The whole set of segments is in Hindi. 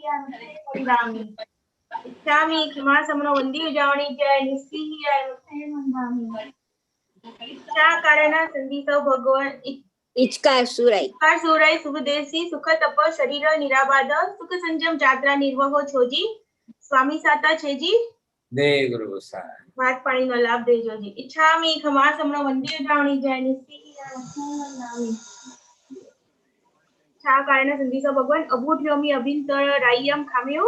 वन्दामि इच्छामि क्षमासमनो वन्दी उजावणी जय निस्सिहाय मुक्ते वन्दामि इच्छा कारण संदीसौ भगवान इचकार सुराई सुखदेशी सुख तप शरीर निराबाद सुख संयम जात्रा निर्वहो छोजी स्वामी साता छेजी दे गुरु गोसाई વાત પાણીનો લાભ દેજોજી ઈચ્છામિ ખમાસમનો વંદે ઉજાવણી જય નિસ્સિહાય મુક્તે વન્દામि इच्छा कारण संदीसौ भगवान अभूठ्योमि अभिंतर राय्यम खामेउ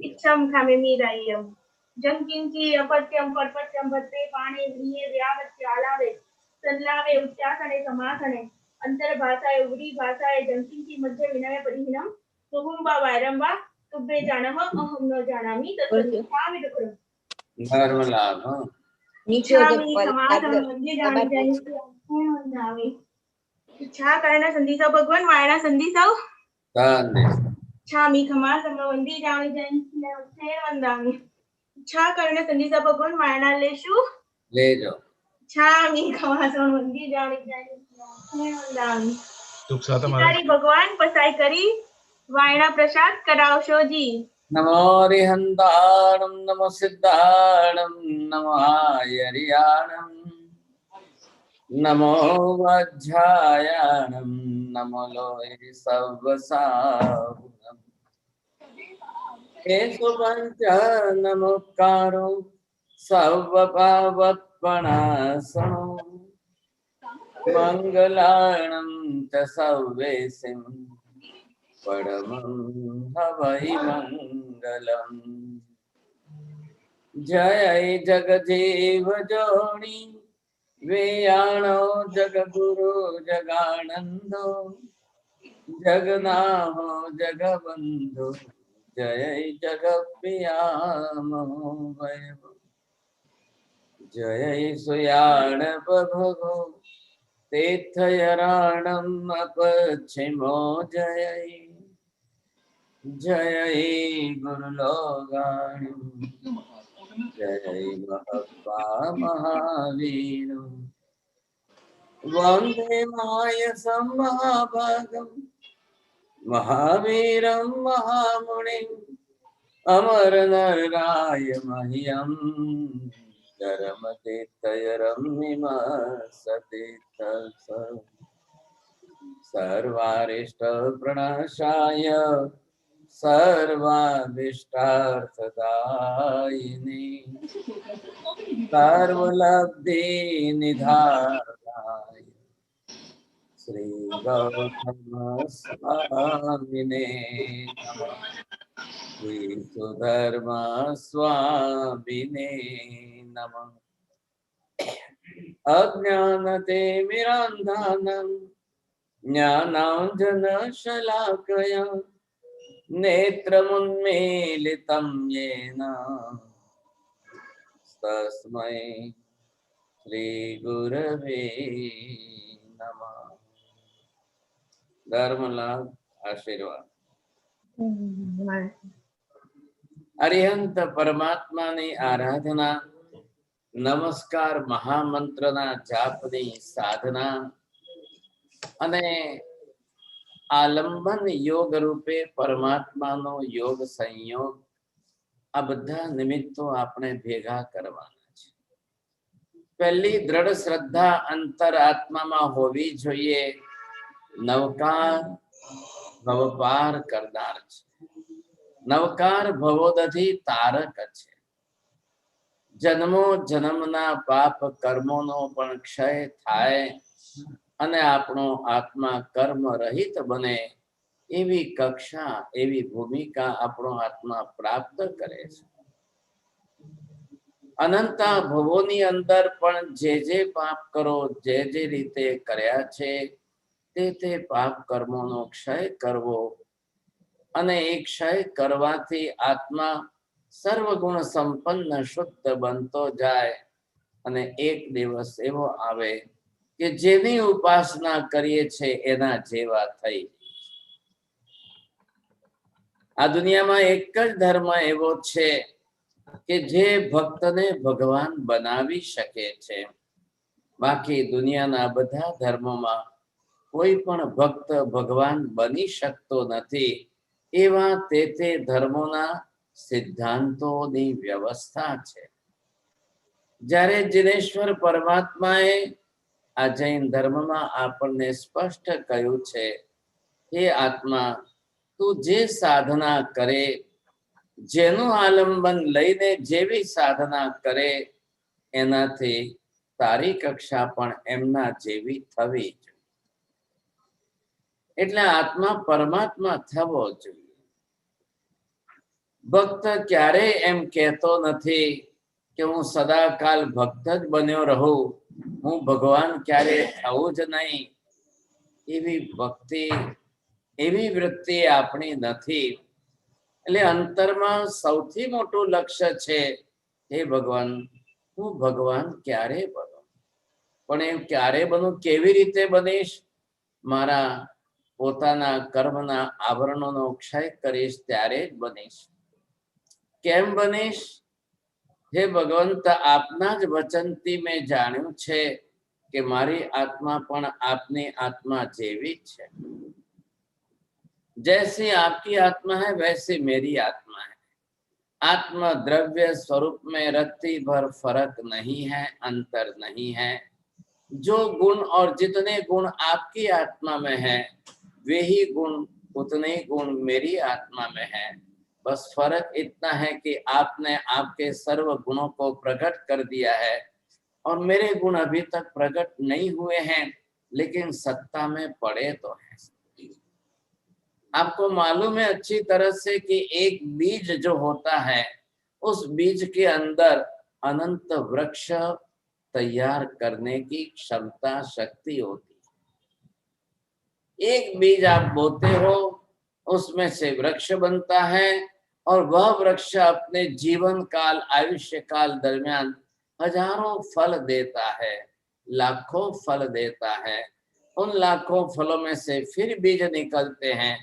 इच्छम खामेमि राय्यम जंकिंची अपत्यम परपत्यम भद्रे पाणे व्रिये व्यावत्य आलावे संलावे उच्चासने समासने अंतर भाषाए उरी भाषाए जंकिंची मध्य विनय परिहीनम सुहुंबा वायरंबा तुब्बे जानह अहम न जानामि तत्संख्यामि दुःखम धर्म लाभ इच्छामि खमासमनो वंदे उजावणी जय निस्सिहाय वन्दामि इच्छा कारण संदीसौ भगवान वायना संदीसौ इच्छामि खमासमनो वंदे उजावणी जय निस्सिहाय मुक्ते वन्दामि इच्छा कारण संदीसौ भगवान वायना लेशु ले जाओ इच्छामि खमासमनो वंदे उजावणी जय निस्सिहाय मुक्ते वन्दामि सुख साता भिखारी भगवान पसाई करी वायना प्रसाद करावशो जी नमो रिहंताणं नमो सिद्धाणं नमो आयर्याणं नमो वज्रायाणं नमो लोहि सवसाहुनं केशु पंच नमोकारो सर्वपावत्पणासनो मंगलाणं च सर्वेसिं परमं हवै मंगलम् जय जगजीव जोनि वेयाणो जगगुरु जगानंदो जगनाहो जगबंधु जय जगप्रियामो वैभव जय सुयाण प्रभो तीर्थयराणम् अपच्छिमो जय जय गुरुलोगाणि जय महत्वा महावीर वंदे मायसं महाभागं महावीरं महामुनिम् अमरनराय मह्यं धर्मतीर्थयरम्यमसति सर्वारिष्टप्रणाशाय सर्वाभीष्टार्थदायिने सर्वलब्धिनिधानाय श्री गौतम स्वामिने नमः श्री सुधर्म स्वामिने नमः अज्ञानतिमिरान्धानं ज्ञानाञ्जनशलाकया नेत्रमुन्मीलितं येन तस्मै श्रीगुरवे नमः। धर्मलाभ आशीर्वाद। अरिहंत परमात्माની આરાધના નમસ્કાર મહામંત્રના જાપની સાધના અને આલંબન યોગ રૂપે પરમાત્માનો યોગ સંયોગ આ બધા નિમિત્તો આપણે ભેગા કરવાના છે। પહેલી દ્રઢ શ્રદ્ધા અંતર આત્મામાં હોવી જોઈએ। નવકાર ભવપાર કરનાર છે। નવકાર ભવોદધિ તારક છે। જન્મો જન્મના પાપ કર્મોનો પણ ક્ષય થાય અને આપણો આત્મા કર્મ રહિત બને એવી કક્ષા એવી ભૂમિકા આપણો આત્મા પ્રાપ્ત કરે છે। અનંત ભવોની અંદર પણ જે પાપ કરો જે રીતે કર્યા છે તે પાપ કર્મોનો ક્ષય કરવો અને એ ક્ષય કરવાથી આત્મા સર્વગુણ સંપન્ન શુદ્ધ બનતો જાય અને એક દિવસ એવો આવે કે જેની ઉપાસના કરીએ છે એના જેવા થઈ। આ દુનિયામાં એક જ ધર્મ એવો છે કે જે ભક્તને ભગવાન બનાવી શકે છે। બાકી દુનિયાના બધા ધર્મોમાં કોઈ પણ ભક્ત ભગવાન બની શકતો નથી। એવા તે ધર્મોના સિદ્ધાંતોની વ્યવસ્થા છે. જ્યારે જિનેશ્વર પરમાત્માએ આ જૈન ધર્મમાં આપણને સ્પષ્ટ કહ્યું છે, હે આત્મા, તું જે સાધના કરે, જેનું આલંબન લઈને જેવી સાધના કરે, એનાથી તારી કક્ષા પણ એમના જેવી થવી જોઈએ. એટલે આત્મા પરમાત્મા થવો જોઈએ. ભક્ત ક્યારેય એમ કહેતો નથી કે હું સદાકાલ ભક્ત જ બન્યો રહું, હું ભગવાન ક્યારે થવું જ નહીં. એવી ભક્તિ, એવી વૃત્તિ આપણી નથી. એટલે અંતરમાં સૌથી મોટું લક્ષ્ય છે, હે ભગવાન, હું ભગવાન ક્યારે બનું. પણ એમ ક્યારે બનું, કેવી રીતે બનીશ? મારા પોતાના કર્મના આવરણોનો ક્ષય કરીશ ત્યારે જ બનીશ. કેમ બનીશ? હે ભગવંત, આપના જ વચનથી મેં જાણ્યું છે કે મારી આત્મા પણ આપની આત્મા જેવી જ છે. जैसी आपकी आत्मा है वैसी मेरी आत्मा है. आत्मा द्रव्य स्वरूप में रत्ती भर फर्क नहीं है, अंतर नहीं है. जो गुण और जितने गुण आपकी आत्मा में है, वे ही गुण उतने गुण मेरी आत्मा में है. बस फर्क इतना है कि आपने आपके सर्व गुणों को प्रकट कर दिया है और मेरे गुण अभी तक प्रकट नहीं हुए हैं, लेकिन सत्ता में पड़े तो हैं. आपको मालूम है अच्छी तरह से कि एक बीज जो होता है, उस बीज के अंदर अनंत वृक्ष तैयार करने की क्षमता, शक्ति होती है. एक बीज आप बोते हो, उसमें से वृक्ष बनता है और वह वृक्ष अपने जीवन काल, आयुष्य काल दरमियान हजारों फल देता है, लाखों फल देता है. उन लाखों फलों में से फिर बीज निकलते हैं,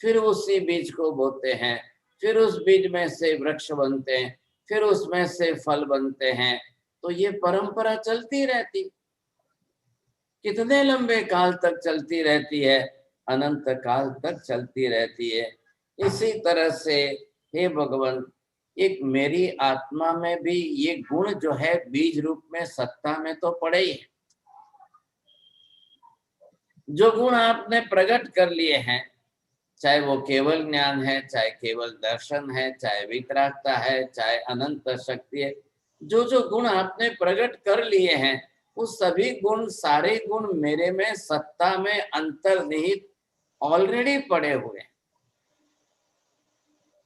फिर उसी बीज को बोते हैं, फिर उस बीज में से वृक्ष बनते हैं, फिर उसमें से फल बनते हैं. तो ये परंपरा चलती रहती. कितने लंबे काल तक चलती रहती है? अनंत काल तक चलती रहती है. इसी तरह से हे भगवान, एक मेरी आत्मा में भी ये गुण जो है बीज रूप में सत्ता में तो पड़े ही है. जो गुण आपने प्रकट कर लिए हैं, चाहे वो केवल ज्ञान है, चाहे केवल दर्शन है, चाहे वितरागता है, चाहे अनंत शक्ति है, जो जो गुण आपने प्रकट कर लिए हैं, वो सभी गुण, सारे गुण मेरे में सत्ता में अंतर्निहित ऑलरेडी पड़े हुए हैं.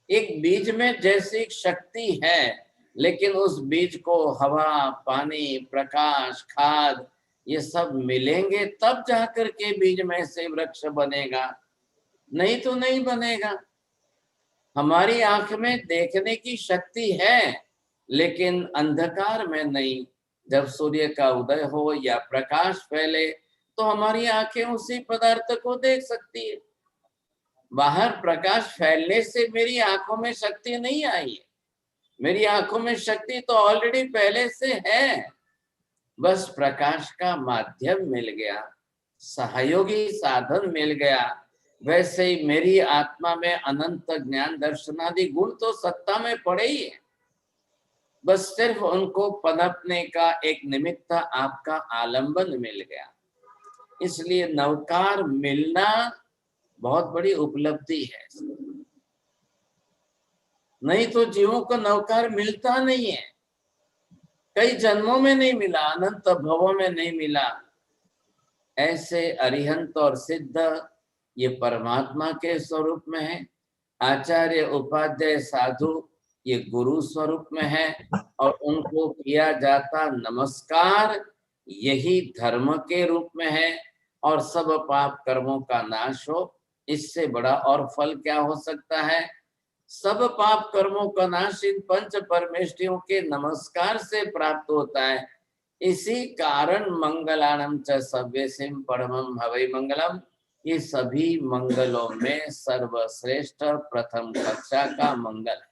एक बीज में जैसी शक्ति है, लेकिन उस बीज को हवा, पानी, प्रकाश, खाद ये सब मिलेंगे तब जाकर के बीज में से वृक्ष बनेगा, नहीं तो नहीं बनेगा. हमारी आंख में देखने की शक्ति है, लेकिन अंधकार में नहीं. जब सूर्य का उदय हो या प्रकाश फैले तो हमारी आंखें उसी पदार्थ को देख सकती है. बाहर प्रकाश फैलने से मेरी आंखों में शक्ति नहीं आई है. मेरी आंखों में शक्ति तो ऑलरेडी पहले से है, बस प्रकाश का माध्यम मिल गया, सहयोगी साधन मिल गया. वैसे ही मेरी आत्मा में अनंत ज्ञान दर्शनादि गुण तो सत्ता में पड़े ही है, बस सिर्फ उनको पनपने का एक निमित्त आपका आलंबन मिल गया. इसलिए नवकार मिलना बहुत बड़ी उपलब्धि है. नहीं तो जीवों को नवकार मिलता नहीं है. कई जन्मों में नहीं मिला, अनंत भवों में नहीं मिला. ऐसे अरिहंत और सिद्ध ये परमात्मा के स्वरूप में है. आचार्य, उपाध्याय, साधु ये गुरु स्वरूप में है और उनको किया जाता नमस्कार यही धर्म के रूप में है. और सब पाप कर्मों का नाश हो, इससे बड़ा और फल क्या हो सकता है? सब पाप कर्मों का नाश इन पंच परमेष्ठियों के नमस्कार से प्राप्त होता है. इसी कारण मंगलानम च सव्यसिम परमम हवै मंगलम, ये सभी मंगलों में सर्वश्रेष्ठ प्रथम कक्षा का मंगल है.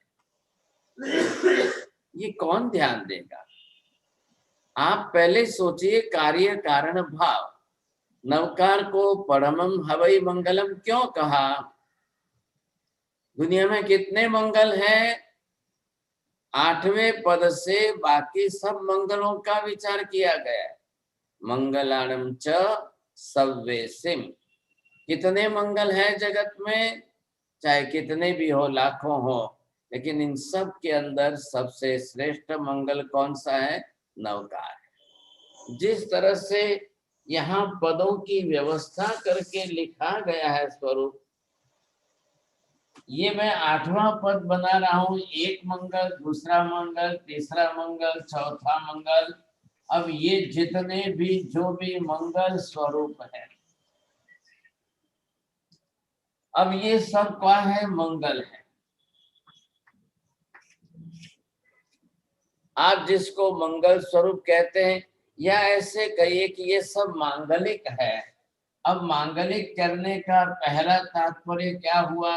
ये कौन ध्यान देगा? आप पहले सोचिए. कार्य कारण भाव. नवकार को परमम हवै मंगलम क्यों कहा? दुनिया में कितने मंगल हैं? 8वें पद से बाकी सब मंगलों का विचार किया गया है। मंगलाणम च सव्वेसिम। कितने मंगल हैं जगत में? चाहे कितने भी हो, लाखों हो, लेकिन इन सब के अंदर सबसे श्रेष्ठ मंगल कौन सा है? नवकार है। जिस तरह से यहाँ पदों की व्यवस्था करके लिखा गया है स्वरूप, ये मैं 8वां पद बना रहा हूं। एक मंगल, दूसरा मंगल, तीसरा मंगल, चौथा मंगल। अब ये जितने भी जो भी मंगल स्वरूप है, अब ये सब क्या है? मंगल है। आप जिसको मंगल स्वरूप कहते हैं, या ऐसे कहिए कि ये सब मांगलिक है। अब मांगलिक करने का पहला तात्पर्य क्या हुआ?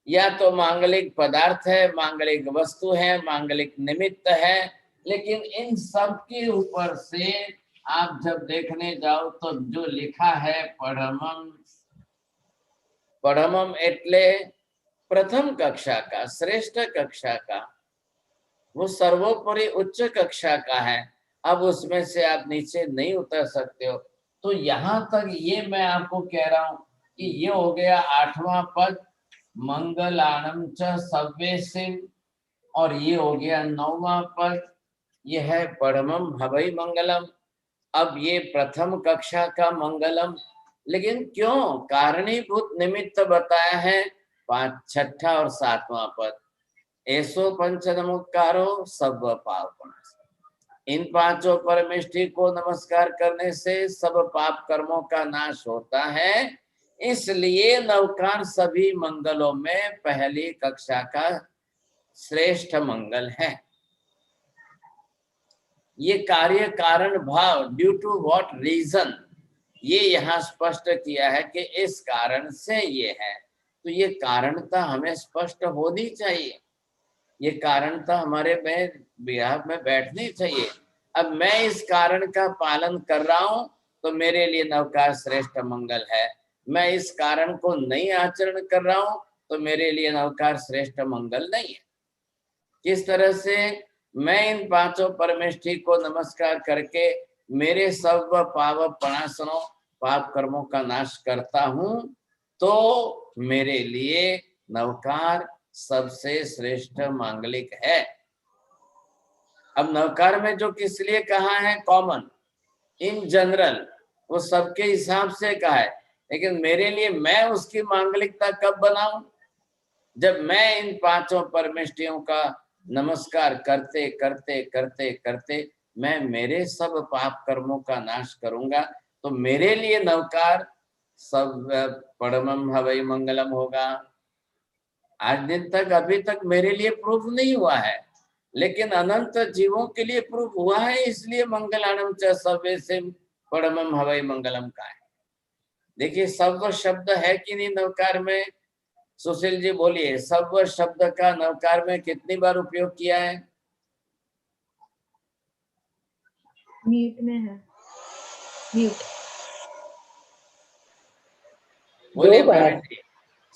या तो मांगलिक पदार्थ है, मांगलिक वस्तु है, मांगलिक निमित्त है, लेकिन इन सब के ऊपर से आप जब देखने जाओ तो जो लिखा है पढ़मम, पढ़मम एटले प्रथम कक्षा का, श्रेष्ठ कक्षा का, वो सर्वोपरि उच्च कक्षा का है। अब उसमें से आप नीचे नहीं उतर सकते हो। तो यहाँ तक ये मैं आपको कह रहा हूं कि ये हो गया 8वां पद, मंगलाणम च सव्वेसिम, और ये हो गया 9वां पद, ये है परमम हवै मंगलम। अब ये प्रथम कक्षा का मंगलम, लेकिन क्यों? कारणीभूत निमित्त बताया है 5, 6 और 7वां पद। ऐसो पंचनमुत्कारो सब पाप। इन 5 परमेष्टि को नमस्कार करने से सब पाप कर्मों का नाश होता है। इसलिए नवकार सभी मंगलों में पहली कक्षा का श्रेष्ठ मंगल है। ये कार्य कारण भाव, ड्यू टू व्हाट रीजन, ये यहाँ स्पष्ट किया है कि इस कारण से ये है। तो ये कारणता हमें स्पष्ट होनी चाहिए, ये कारणता हमारे में बिहार में बैठनी चाहिए। अब मैं इस कारण का पालन कर रहा हूं तो मेरे लिए नवकार श्रेष्ठ मंगल है। मैं इस कारण को नहीं आचरण कर रहा हूं तो मेरे लिए नवकार श्रेष्ठ मंगल नहीं है। किस तरह से मैं इन 5 परमेष्टि को नमस्कार करके मेरे सब पाप प्रणाशनों, पाप कर्मों का नाश करता हूं, तो मेरे लिए नवकार सबसे श्रेष्ठ मांगलिक है। अब नवकार में जो किस लिए कहा है? कॉमन, इन जनरल, वो सबके हिसाब से कहा है। लेकिन मेरे लिए मैं उसकी मांगलिकता कब बनाऊं? जब मैं इन 5 परमेष्टियों का नमस्कार करते करते करते करते मैं मेरे सब पाप कर्मों का नाश करूंगा, तो मेरे लिए नवकार सब परमम हवै मंगलम होगा। आज दिन तक अभी तक मेरे लिए प्रूफ नहीं हुआ है, लेकिन अनंत जीवों के लिए प्रूफ हुआ है। इसलिए मंगलाणम च सव्वेसिम परमम हवै मंगलम का है। देखिए सव्व शब्द है कि नहीं नवकार में? सुशील जी बोलिए, सव्व शब्द का नवकार में कितनी बार उपयोग किया है? म्यूट में है, म्यूट। बोलिए,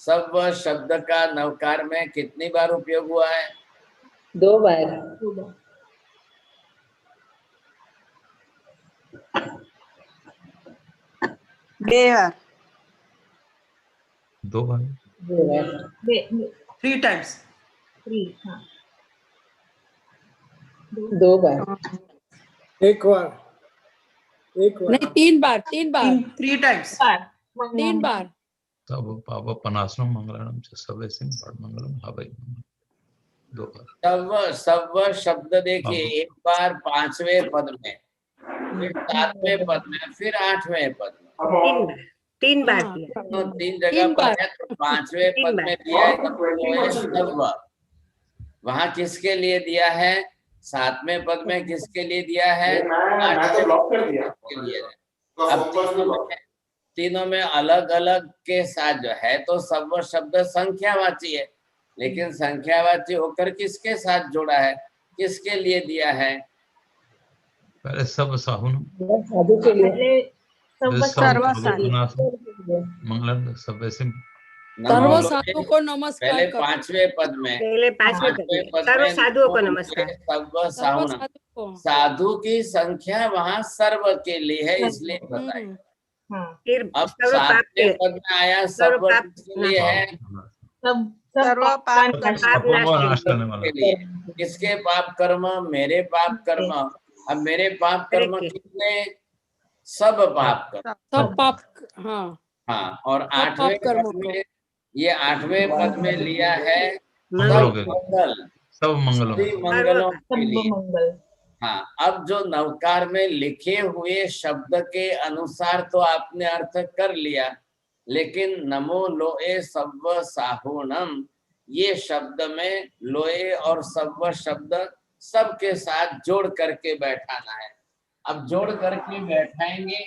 सव्व शब्द का नवकार में कितनी बार उपयोग हुआ है? 2 बार। 2 बार। दो बार। 3 times। 3, हाँ 2 बार। एक बार। नहीं 3 बार। 3 बार। 3 times। 3 बार। तब पाप प्रणाशनम मंगलाणम च सव्वेसिम परमंगलम हवै मंगलम। 2 बार। सव्व सव्व शब्द देखिए, एक बार 5वें पद में, फिर 7वें पद में, फिर 8वें पद में। 3 बार तो 3 जगह पर है, तो 5वें पद में दिया है तो सव्व। वहां किसके लिए दिया है? 7वें पद में किसके लिए दिया है? 8वें के लिए। अब तीनों में अलग अलग के साथ जो है, तो सव्व शब्द संख्यावाची है, लेकिन संख्यावाची होकर किसके साथ जोड़ा है? किसके लिए दिया है? पहले सब साहुन साधु के लिए। मंगलम सर्वे सिंह सर्व साधु को नमस्कार पहले करो। पांचवें पद में, पहले पांचवें पद में सर्व साधुओं को नमस्कार। सर्व सर्व साहुणम, साधु को। साधु की संख्या वहाँ सर्व के लिए है, इसलिए बताए। फिर अब सर्व पाप सातवें के पद में आया सर्व सर्व पाप किसके लिए है? सर्व पाप नाश करने वाला के लिए। किसके पाप कर्म? मेरे पाप कर्म। अब मेरे पाप कर्म कितने? सब पाप कर्म। सब पाप। हाँ हाँ, और सब आठवें पाप कर्मों पद में, ये आठवें पद में लिया है मंगलों सब के मंगल, सब मंगलों सभी मंगलों के लिए। हाँ, अब जो नवकार में लिखे हुए शब्द के अनुसार तो आपने अर्थ कर लिया, लेकिन नमो लोए सव्व साहुणम, ये शब्द में लोए और सव्व शब्द सबके साथ जोड़ करके बैठाना है। अब जोड़ करके बैठाएंगे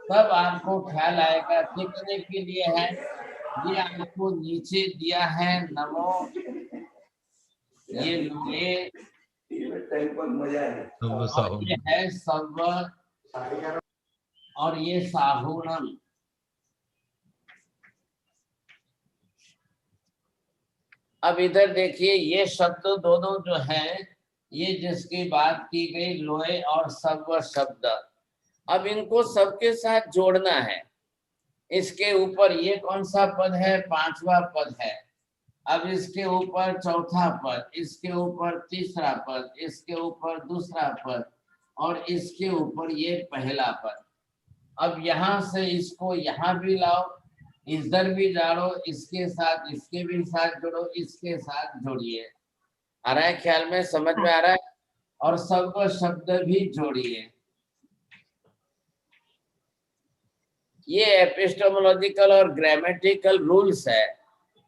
तब आपको ख्याल आएगा कितने के लिए है। ये आपको नीचे दिया है नमो, ये लोए, और ये है सव्व, और ये साहुणम। अब इधर देखिए, ये शब्द दोनों जो हैं, ये जिसकी बात की गई लोए और सव्व शब्द, अब इनको सबके साथ जोड़ना है। इसके ऊपर ये कौन सा पद है? पांचवा पद है। अब इसके ऊपर चौथा पद, इसके ऊपर तीसरा पद, इसके ऊपर दूसरा पद, और इसके ऊपर ये पहला पद। अब यहाँ से इसको यहाँ भी लाओ, इधर भी जोड़ो, इसके साथ इसके भी साथ जोड़ो, इसके साथ जोड़िए। आ रहा है ख्याल में? समझ में आ रहा है? और सब शब्द भी जोड़िए। ये एपिस्टेमोलॉजिकल और ग्रामेटिकल रूल्स है,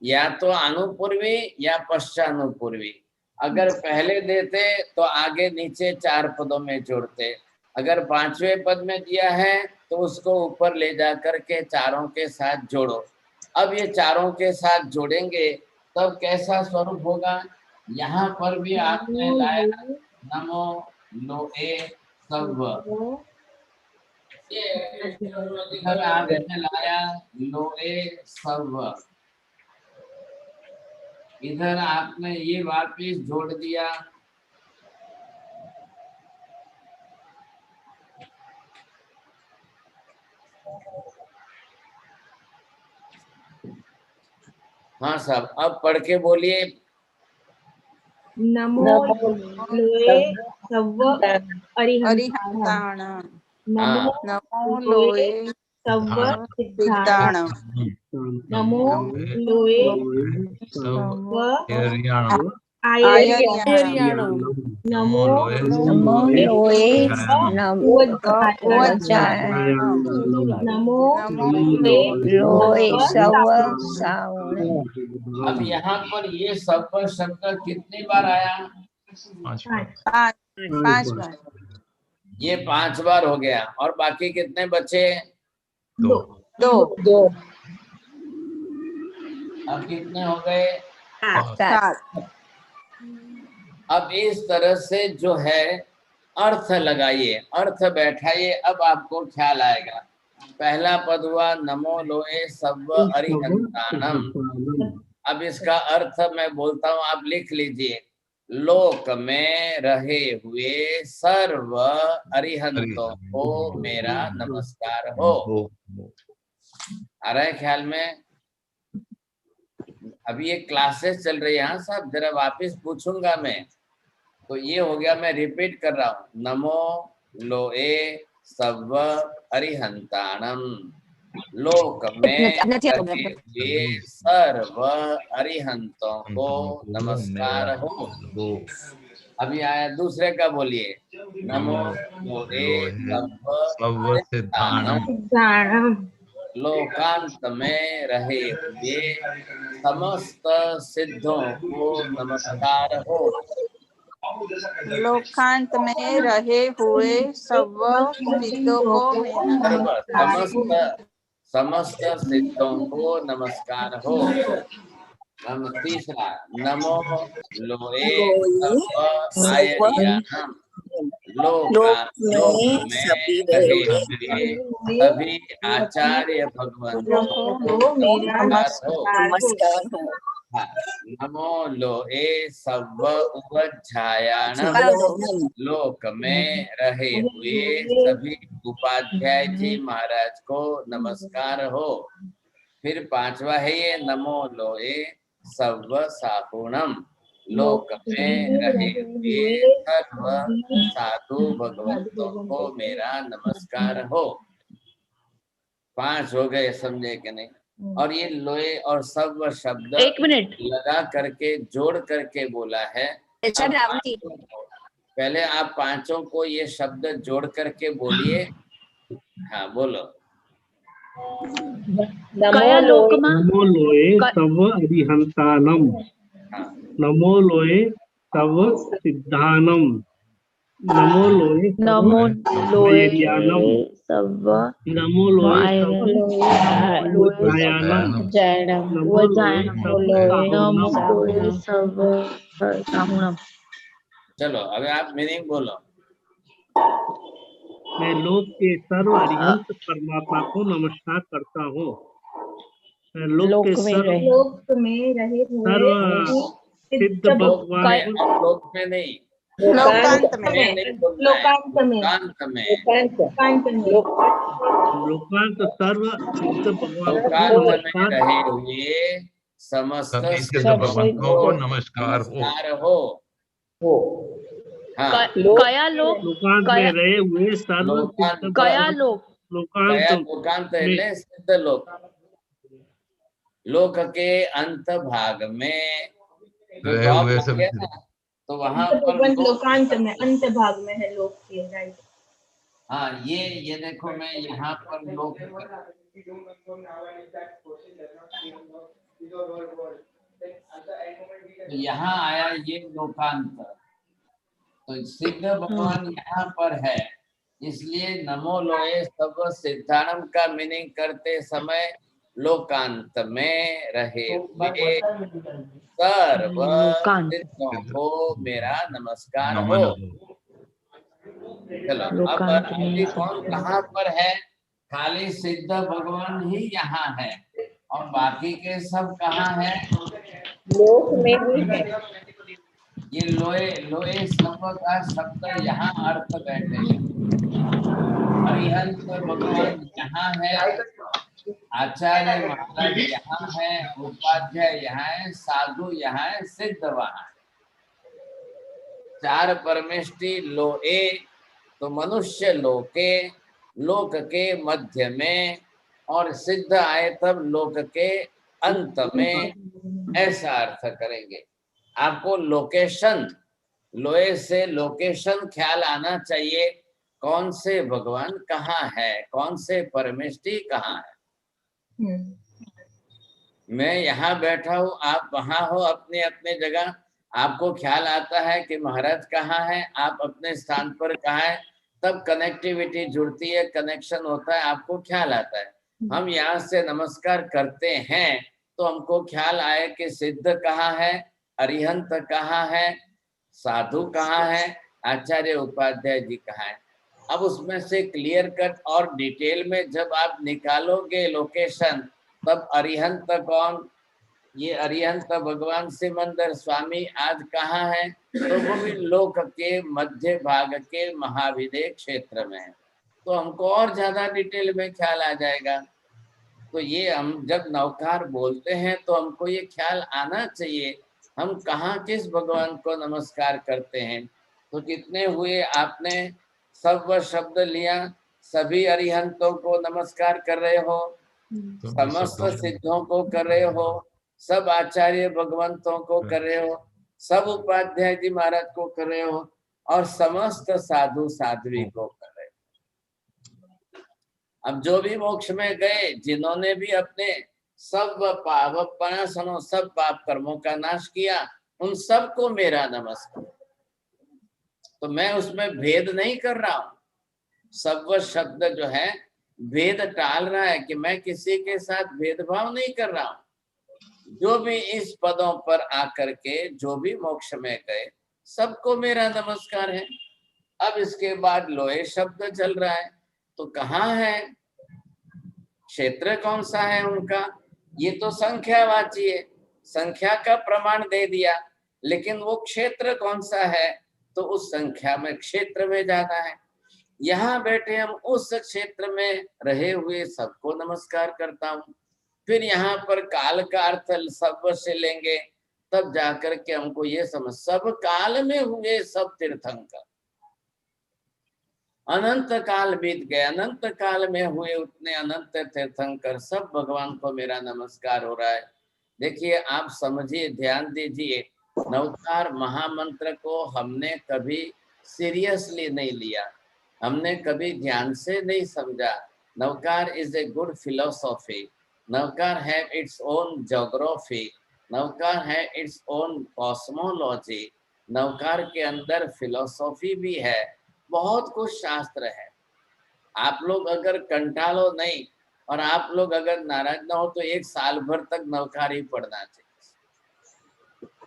या तो अनुपूर्वी या पश्चानुपूर्वी। अगर पहले देते तो आगे नीचे चार पदों में जोड़ते, अगर पांचवें पद में दिया है तो उसको ऊपर ले जा करके चारों के साथ जोड़ो। अब ये चारों के साथ जोड़ेंगे तब कैसा स्वरूप होगा? यहाँ पर भी आपने लाया नमो लोए सव्व, इधर आपने लाया लोए सव्व, इधर आपने ये वापिस जोड़ दिया। हाँ साहब, अब पढ़ के बोलिए। नमो लोए सव्व अरिहंताणम, नमो लोए सव्व सिद्धाणम, नमो लोए सव्व आयर्याणम, नमो लोए नमो लोए सव्व साहुणम। अब यहाँ पर ये सव्व शब्द कितनी बार आया? 5 बार। 5 बार। ये 5 बार हो गया, और बाकी कितने बचे? 2। अब कितने हो गए? 7। अब इस तरह से जो है अर्थ लगाइए, अर्थ बैठाइए, अब आपको ख्याल आएगा। पहला पद हुआ नमो लोए सव्व अरिहंताणम। अब इसका अर्थ मैं बोलता हूँ, आप लिख लीजिए। लोक में रहे हुए सर्व अरिहंतों को मेरा नमस्कार हो। आ रहा है ख्याल में? अभी ये क्लासेस चल रही है। हाँ साहब, जरा वापिस पूछूंगा मैं। तो ये हो गया, मैं रिपीट कर रहा हूँ। नमो लोए सव्व अरिहंताणम, लोक में रहे हुए सर्व अरिहंतों को नमस्कार हो। अभी आया दूसरे का, बोलिए। नमो लोए सव्व सिद्धाणम, लोकांत में रहे हुए समस्त सिद्धों को नमस्कार हो। लोकांत में रहे हुए सब सिद्धों को समस्त सिद्धों को नमस्कार हो। तीसरा, नमो लोए सव्व आयर्याणम, लोक में रहे हुए सभी आचार्य भगवंतों को नमस्कार हो। नमो लोए सव उवज्झायाणम, लोक में रहे हुए सभी उपाध्याय जी महाराज को नमस्कार हो। फिर पांचवा है ये नमो लोए सव साहुणम, लोक में रहे हुए सर्व साधु भगवंतों को मेरा नमस्कार हो। 5 हो गए, समझे कि नहीं? और ये लोए और सब शब्द 1 मिनट लगा करके जोड़ करके बोला है। पहले आप पांचों को ये शब्द जोड़ करके बोलिए। हाँ बोलो। कया लोकमा नमो लोए तव अरिहंतानम, हाँ नमो लोए तव सिद्धानम, नमो लोए नमो लोए वैर्यानम, सब नमो लोए तव उवज्झायानम, जैनम नमो लोए तव नमो साहुणम। लोए सब साहुणम। चलो अभी आप मीनिंग बोलो। मैं लोक के सर्व अरिहंत परमात्मा को नमस्कार करता हूँ। मैं लोक के सर्व लोक में रहे हुए सिद्ध भगवान को, लोक में नहीं, लोकांत में, नहीं बोलना है, लोकांत में, लोकांत सर्व सिद्ध भगवान को लोकांत में नमस्कार रहे हुए समस्त सभी सिद्ध सिद्धों भगवंतों को को नमस्कार हो। नमस्कार हो। हाँ कया लोक लोकांत में रहे हुए सर्व लोकांत, सिद्ध कया लोक गया लोकांत लोकांत में, એટલે सिद्ध लोक। लोक के अंत भाग में जो रहे टॉप हुए आ सब गया ना, तो वहां पर लोकांत में अंत भाग में है लोक के, राइट। हाँ ये देखो मैं यहाँ पर लोक, तो यहाँ आया ये लोकांत, तो सिद्ध भगवान यहाँ पर है, इसलिए नमो लोए सब सिद्धानम का मीनिंग करते समय लोकांत में रहे हुए सर्व सिद्धों को मेरा नमस्कार नमन हो। हो। चलो अब अभी कौन कहाँ पर है? खाली सिद्ध भगवान ही यहाँ है और बाकी के सब कहाँ है? लोक में ही है। ये लोए लोए सब का शब्द यहाँ अर्थ बैठेगा। अरिहंत भगवान यहाँ है, आचार्य महाराज यहाँ है, उपाध्याय यहाँ है, साधु यहाँ है, सिद्ध वहाँ है। 4 परमेष्टि लोए, तो मनुष्य लोके, लोक के मध्य में, और सिद्ध आए तब लोक के अंत में, ऐसा अर्थ करेंगे। आपको लोकेशन, लोए से लोकेशन ख्याल आना चाहिए, कौन से भगवान कहाँ है, कौन से परमेष्टि कहाँ है। मैं यहाँ बैठा हूँ, आप वहां हो अपने अपने जगह, आपको ख्याल आता है कि महाराज कहाँ है, आप अपने स्थान पर कहाँ है, तब कनेक्टिविटी जुड़ती है, कनेक्शन होता है, आपको ख्याल आता है। हम यहाँ से नमस्कार करते हैं तो हमको ख्याल आए कि सिद्ध कहाँ है, अरिहंत कहाँ है, साधु कहाँ है, आचार्य उपाध्याय जी कहाँ है। अब उसमें से क्लियर कट और डिटेल में जब आप निकालोगे लोकेशन, तब अरिहंत कौन, ये अरिहंत भगवान सिमंदर स्वामी आज कहाँ है, तो वो भी लोक के मध्य भाग के महाविदय क्षेत्र में है, तो हमको और ज्यादा डिटेल में ख्याल आ जाएगा। तो ये हम जब नवकार बोलते हैं तो हमको ये ख्याल आना चाहिए हम कहाँ किस भगवान को नमस्कार करते हैं। तो कितने हुए, आपने सब शब्द लिया, सभी अरिहंतों को नमस्कार कर रहे हो, समस्त सिद्धों को कर रहे हो, सब आचार्य भगवंतों को कर रहे हो, सब उपाध्याय जी महाराज को कर रहे हो, और समस्त साधु साध्वी को कर रहे हो। अब जो भी मोक्ष में गए, जिन्होंने भी अपने सब पाप सब पाप कर्मों का नाश किया, उन सबको मेरा नमस्कार। तो मैं उसमें भेद नहीं कर रहा हूं, सब शब्द जो है भेद टाल रहा है कि मैं किसी के साथ भेदभाव नहीं कर रहा हूं। जो भी इस पदों पर आकर के जो भी मोक्ष में गए, सबको मेरा नमस्कार है। अब इसके बाद लोहे शब्द चल रहा है, तो कहाँ है क्षेत्र, कौन सा है उनका? ये तो संख्यावाची है, संख्या का प्रमाण दे दिया, लेकिन वो क्षेत्र कौन सा है? तो उस संख्या में क्षेत्र में जाना है। यहाँ बैठे हम उस क्षेत्र में रहे हुए सबको नमस्कार करता हूँ। फिर यहाँ पर काल का अर्थ सब से लेंगे, तब जाकर के हमको ये समझ, सब काल में हुए सब तीर्थंकर, अनंत काल बीत गए, अनंत काल में हुए उतने अनंत तीर्थंकर, सब भगवान को मेरा नमस्कार हो रहा है। देखिए, आप समझिए, ध्यान दीजिए, नवकार महामंत्र को हमने कभी सीरियसली नहीं लिया, हमने कभी ध्यान से नहीं समझा। Navkar is a good philosophy, Navkar है इट्स ओन ज्योग्राफी, नवकार है इट्स ओन कॉस्मोलॉजी, नवकार के अंदर फिलोसॉफी भी है, बहुत कुछ शास्त्र है। आप लोग अगर कंटालो नहीं और आप लोग अगर नाराज ना हो तो एक साल भर तक नवकार ही पढ़ना चाहिए।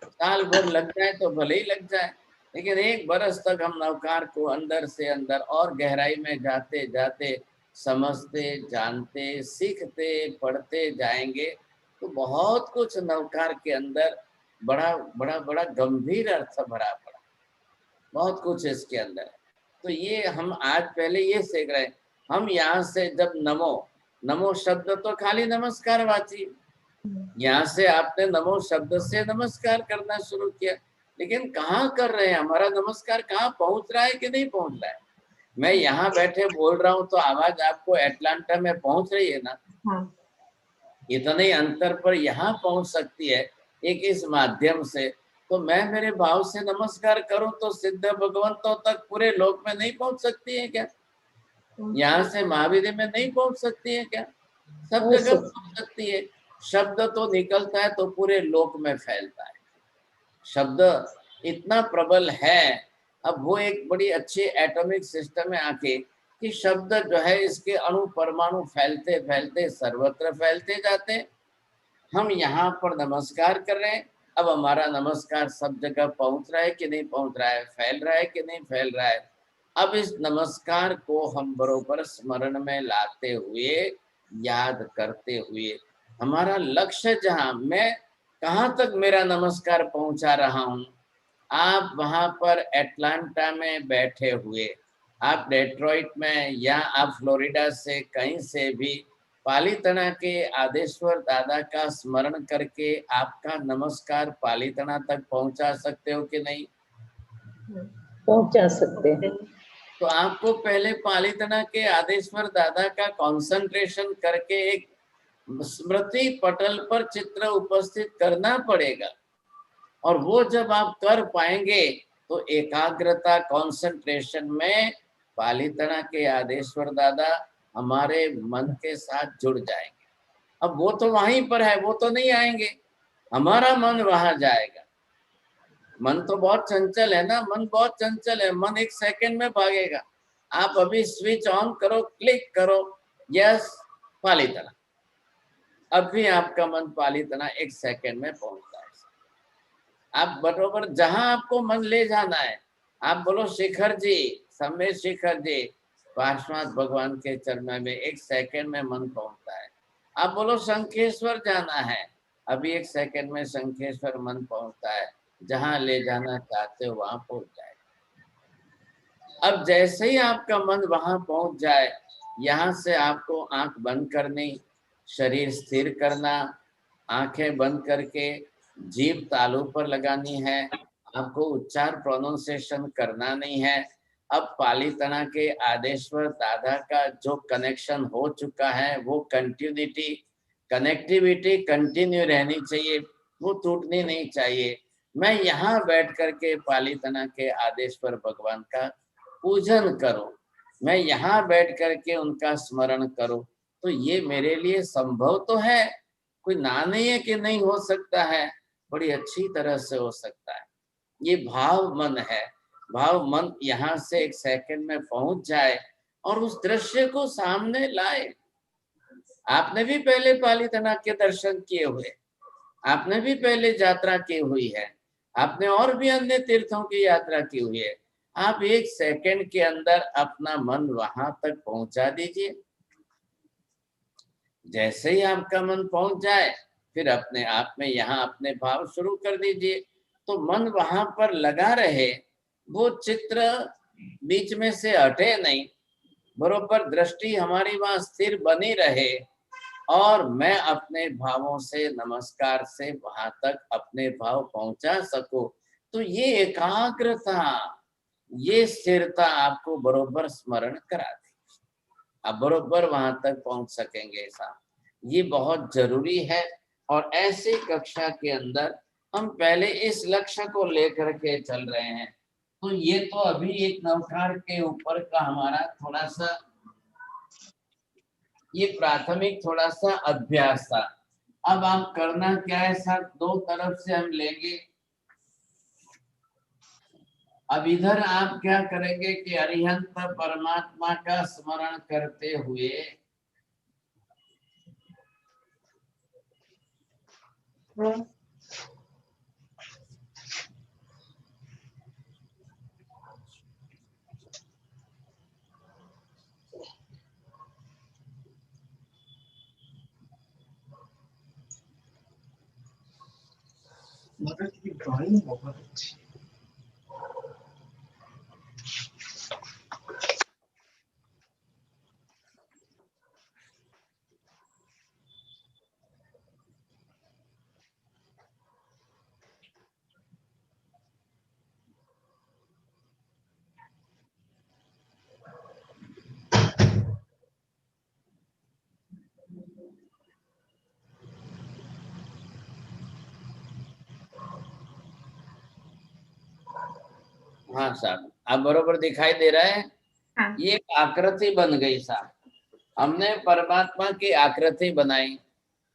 साल भर लग जाए तो भले ही लग जाए, लेकिन एक बरस तक हम नवकार को अंदर से अंदर और गहराई में जाते जाते समझते, जानते, सीखते, पढ़ते जाएंगे तो बहुत कुछ नवकार के अंदर बड़ा बड़ा बड़ा गंभीर अर्थ भरा पड़ा, बहुत कुछ इसके अंदर है। तो ये हम आज पहले ये सीख रहे हैं। हम यहाँ से जब नमो, नमो शब्द तो खाली नमस्कार वाची, यहाँ से आपने नमो शब्द से नमस्कार करना शुरू किया, लेकिन कहाँ कर रहे हैं? हमारा नमस्कार कहाँ पहुंच रहा है कि नहीं पहुंच रहा है? मैं यहाँ बैठे बोल रहा हूँ तो आवाज आपको एटलांटा में पहुंच रही है ना? हाँ। इतने अंतर पर यहाँ पहुंच सकती है एक इस माध्यम से, तो मैं मेरे भाव से नमस्कार करूं तो सिद्ध भगवंतों तक पूरे लोक में नहीं पहुंच सकती है क्या? यहाँ से महावीर में नहीं पहुंच सकती है क्या? सब जगह पहुंच सकती है। शब्द तो निकलता है तो पूरे लोक में फैलता है, शब्द इतना प्रबल है। अब वो एक बड़ी अच्छी एटॉमिक सिस्टम में आके कि शब्द जो है इसके अणु परमाणु फैलते फैलते सर्वत्र फैलते जाते। हम यहाँ पर नमस्कार कर रहे हैं, अब हमारा नमस्कार सब जगह पहुंच रहा है कि नहीं पहुंच रहा है, फैल रहा है कि नहीं फैल रहा है। अब इस नमस्कार को हम बरोबर स्मरण में लाते हुए, याद करते हुए, हमारा लक्ष्य जहाँ, मैं कहाँ तक मेरा नमस्कार पहुंचा रहा हूँ, आप वहां पर एटलांटा में बैठे हुए, आप डेट्रॉइट में या आप फ्लोरिडा से कहीं से भी पालीताना के आदेश्वर दादा का स्मरण करके आपका नमस्कार पालीताना तक पहुंचा सकते हो कि नहीं? पहुंचा सकते हैं। तो आपको पहले पालीताना के आदेश्वर दादा का कंसंट्रेशन करके एक स्मृति पटल पर चित्र उपस्थित करना पड़ेगा, और वो जब आप कर पाएंगे तो एकाग्रता कंसंट्रेशन में पालीताना के आदेश्वर दादा हमारे मन के साथ जुड़ जाएंगे। अब वो तो वहीं पर है, वो तो नहीं आएंगे, हमारा मन वहां जाएगा। मन तो बहुत चंचल है ना, मन बहुत चंचल है, मन एक सेकंड में भागेगा। आप अभी स्विच ऑन करो, क्लिक करो, यस पालीताना, अब भी आपका मन पालीताना एक सेकंड में पहुंचता है। आप बरोबर जहां आपको मन ले जाना है, आप बोलो शिखर जी, समय शिखर जी, पार्श्वनाथ भगवान के चरणों में एक सेकंड में मन पहुंचता है। आप बोलो शंखेश्वर जाना है, अभी एक सेकंड में शंखेश्वर मन पहुंचता है। जहां ले जाना चाहते हो वहां पहुंच जाए। अब जैसे ही आपका मन वहां पहुंच जाए, यहाँ से आपको आंख बंद करनी, शरीर स्थिर करना, आंखें बंद करके जीभ तालू पर लगानी है, आपको उच्चार प्रोनाउंसिएशन करना नहीं है। अब पालीताना के आदेश्वर दादा का जो कनेक्शन हो चुका है, वो कंटिन्यूटी, कनेक्टिविटी कंटिन्यू रहनी चाहिए, वो टूटनी नहीं चाहिए। मैं यहाँ बैठ करके पालीताना के आदेश्वर भगवान का पूजन करूं, मैं यहाँ बैठ करके उनका स्मरण करूं, तो ये मेरे लिए संभव तो है, कोई ना नहीं है कि नहीं हो सकता है, बड़ी अच्छी तरह से हो सकता है। ये भाव मन है, भाव मन यहाँ से एक सेकंड में पहुंच जाए और उस दृश्य को सामने लाए। आपने भी पहले पालीताना के दर्शन किए हुए, आपने भी पहले यात्रा की हुई है, आपने और भी अन्य तीर्थों की यात्रा की हुई है, आप 1 सेकंड के अंदर अपना मन वहां तक पहुंचा दीजिए। जैसे ही आपका मन पहुंच जाए फिर अपने आप में यहाँ अपने भाव शुरू कर दीजिए, तो मन वहां पर लगा रहे, वो चित्र बीच में से हटे नहीं, बरोबर दृष्टि हमारी वहां स्थिर बनी रहे और मैं अपने भावों से नमस्कार से वहां तक अपने भाव पहुंचा सकूं। तो ये एकाग्रता, ये स्थिरता आपको बरोबर स्मरण करा देगी, आप बरोबर वहां तक पहुंच सकेंगे। ऐसा ये बहुत जरूरी है। और ऐसी कक्षा के अंदर हम पहले इस लक्ष्य को लेकर के चल रहे हैं। तो ये तो अभी एक नवकार के ऊपर का हमारा थोड़ा सा ये प्राथमिक थोड़ा सा अभ्यास था। अब आप करना क्या है सर, 2 तरफ से हम लेंगे। अब इधर आप क्या करेंगे कि अरिहंत परमात्मा का स्मरण करते हुए ड्राइंग बहुत अच्छी। हाँ साहब, आप बरोबर दिखाई दे रहा है। हाँ। ये एक आकृति बन गई साहब, हमने परमात्मा की आकृति बनाई।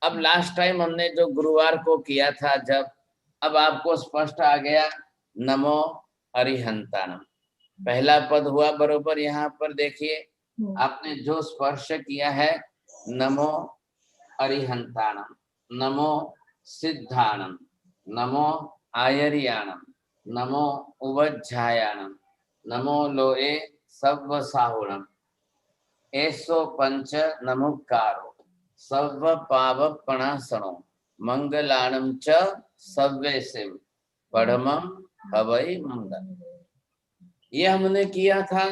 अब लास्ट टाइम हमने जो गुरुवार को किया था जब, अब आपको स्पष्ट आ गया नमो अरिहंतानम। पहला पद हुआ बरोबर, यहाँ पर देखिए आपने जो स्पर्श किया है, नमो अरिहंतानम, नमो सिद्धानम, नमो आयरियाणम, नमो उवज्झायाणम, नमो लोए सव्व साहुणम, एसो पंच नमुकारो सव्व पावपणासनो मंगलाणम च सव्वे शिव पढ़मम हवै मंगल। ये हमने किया था।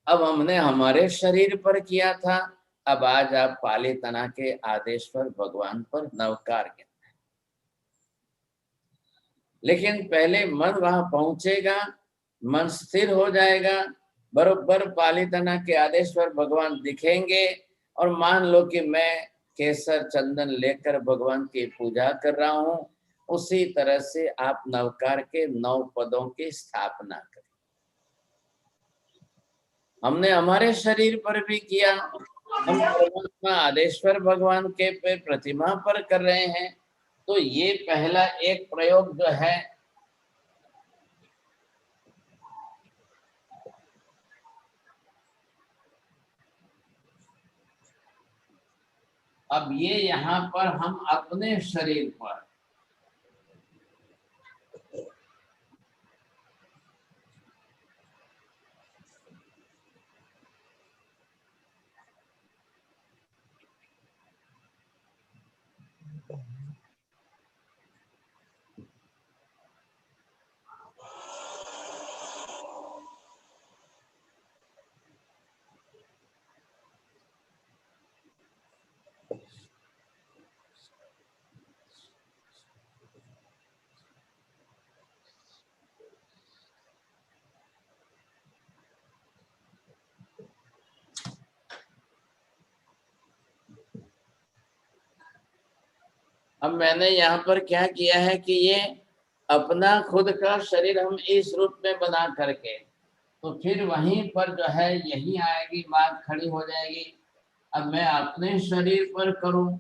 अब हमने हमारे शरीर पर किया था। अब आज आप पाली तना के आदेश्वर भगवान पर नवकार के, लेकिन पहले मन वहां पहुंचेगा, मन स्थिर हो जाएगा, बरोबर पाली तना के आदेश्वर भगवान दिखेंगे और मान लो कि मैं केसर चंदन लेकर भगवान की पूजा कर रहा हूं, उसी तरह से आप नवकार के 9 पदों की स्थापना करें। हमने हमारे शरीर पर भी किया, हम परमात्मा आदेश्वर भगवान के पे प्रतिमा पर कर रहे हैं। तो ये पहला एक प्रयोग जो है, अब ये यहाँ पर हम अपने शरीर पर अब मैंने यहाँ पर क्या किया है कि ये अपना खुद का शरीर हम इस रूप में बना करके, तो फिर वहीं पर जो है यही आएगी बात खड़ी हो जाएगी। अब मैं अपने शरीर पर करूं,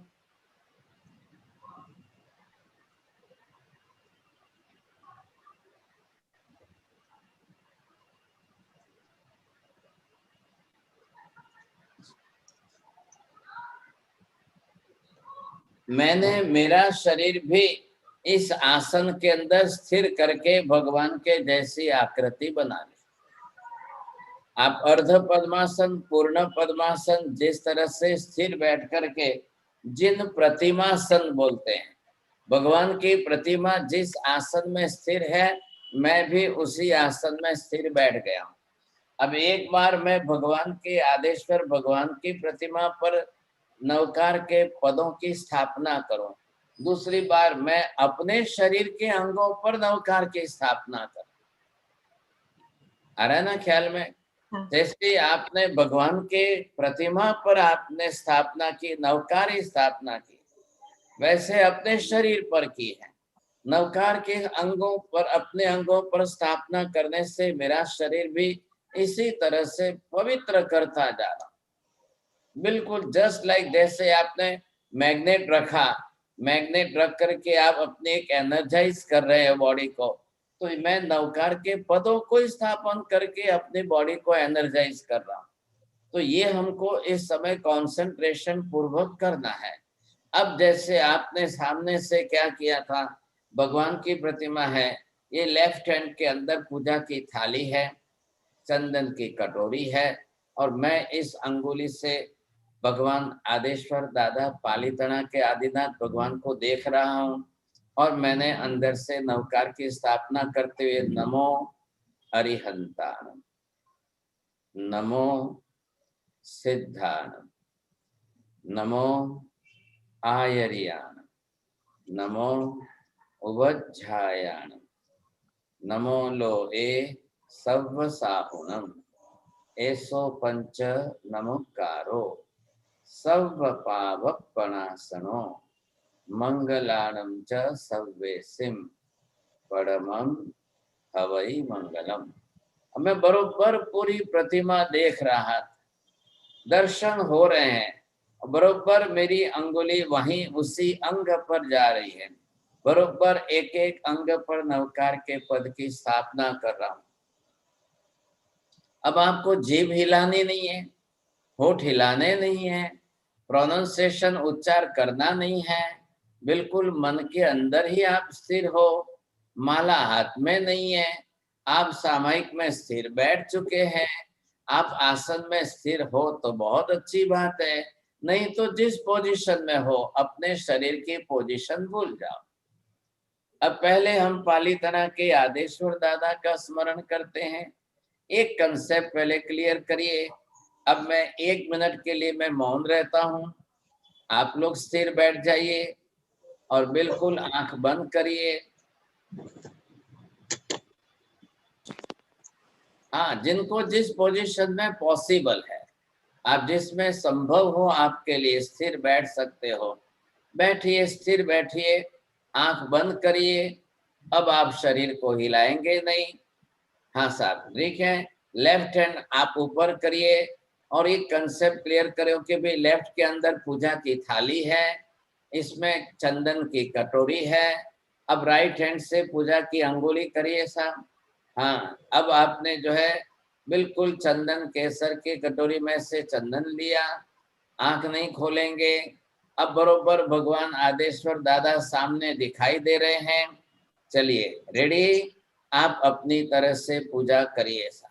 मैंने मेरा शरीर भी इस आसन के अंदर स्थिर करके भगवान के जैसी आकृति बना ली। आप अर्ध पद्मासन, पूर्ण पद्मासन, जिस तरह से स्थिर बैठ करके जिन प्रतिमासन बोलते हैं, भगवान की प्रतिमा जिस आसन में स्थिर है, मैं भी उसी आसन में स्थिर बैठ गया हूँ। अब एक बार मैं भगवान के आदेश पर भगवान की प्रतिमा पर नवकार के पदों की स्थापना करूं, दूसरी बार मैं अपने शरीर के अंगों पर नवकार की स्थापना करूं। आ रहा है ना ख्याल में? जैसे आपने भगवान के प्रतिमा पर आपने स्थापना की, नवकार स्थापना की, वैसे अपने शरीर पर की है। नवकार के अंगों पर, अपने अंगों पर स्थापना करने से मेरा शरीर भी इसी तरह से पवित्र करता जा रहा। बिल्कुल जस्ट लाइक जैसे आपने मैग्नेट रखा, मैग्नेट रख करके आप अपने एक एनर्जाइज कर रहे हैं बॉडी को, तो मैं नवकार के पदों को स्थापन करके अपनी बॉडी को एनर्जाइज कर रहा हूँ। तो ये हमको इस समय कंसंट्रेशन पूर्वक करना है। अब जैसे आपने सामने से क्या किया था, भगवान की प्रतिमा है, ये लेफ्ट हैंड के अंदर पूजा की थाली है, चंदन की कटोरी है, और मैं इस अंगुली से भगवान आदेश्वर दादा पालीताना के आदिनाथ भगवान को देख रहा हूँ, और मैंने अंदर से नवकार की स्थापना करते हुए नमो अरिहंतान, नमो सिद्धान, नमो आयरियान, नमो उवज्झायान, नमो लोहे सव्वसाहुनम, एसो पंच नमोकारो सर्वपावपनासनो मंगलानम च सर्वेसिम परमं हवै मंगलम। मैं बरोबर पूरी प्रतिमा देख रहा था, दर्शन हो रहे हैं, बरोबर मेरी अंगुली वहीं उसी अंग पर जा रही है, बरोबर एक एक अंग पर नवकार के पद की स्थापना कर रहा हूं। अब आपको जीभ हिलानी नहीं है, होठ हिलाने नहीं है, प्रोनाउंसिएशन उच्चार करना नहीं है, बिल्कुल मन के अंदर ही आप स्थिर हो, माला हाथ में नहीं है, आप सामायिक में स्थिर बैठ चुके हैं। आप आसन में स्थिर हो तो बहुत अच्छी बात है, नहीं तो जिस पोजीशन में हो अपने शरीर की पोजीशन भूल जाओ। अब पहले हम पालीताना के आदेश्वर दादा का स्मरण करते हैं। एक कंसेप्ट पहले क्लियर करिए। अब मैं 1 मिनट के लिए मैं मौन रहता हूँ, आप लोग स्थिर बैठ जाइए और बिल्कुल आंख बंद करिए। हाँ, जिनको जिस पोजीशन में पॉसिबल है, आप जिसमें संभव हो आपके लिए स्थिर बैठ सकते हो, बैठिए, स्थिर बैठिए, आंख बंद करिए। अब आप शरीर को हिलाएंगे नहीं। हाँ साहब, ठीक है। लेफ्ट हैंड आप ऊपर करिए और एक कंसेप्ट क्लियर करो कि भाई लेफ्ट के अंदर पूजा की थाली है, इसमें चंदन की कटोरी है। अब राइट हैंड से पूजा की अंगुली करिए साहब। हाँ, अब आपने जो है बिल्कुल चंदन केसर की कटोरी में से चंदन लिया, आंख नहीं खोलेंगे। अब बरोबर भगवान आदेश्वर दादा सामने दिखाई दे रहे हैं। चलिए, रेडी, आप अपनी तरह से पूजा करिए साहब।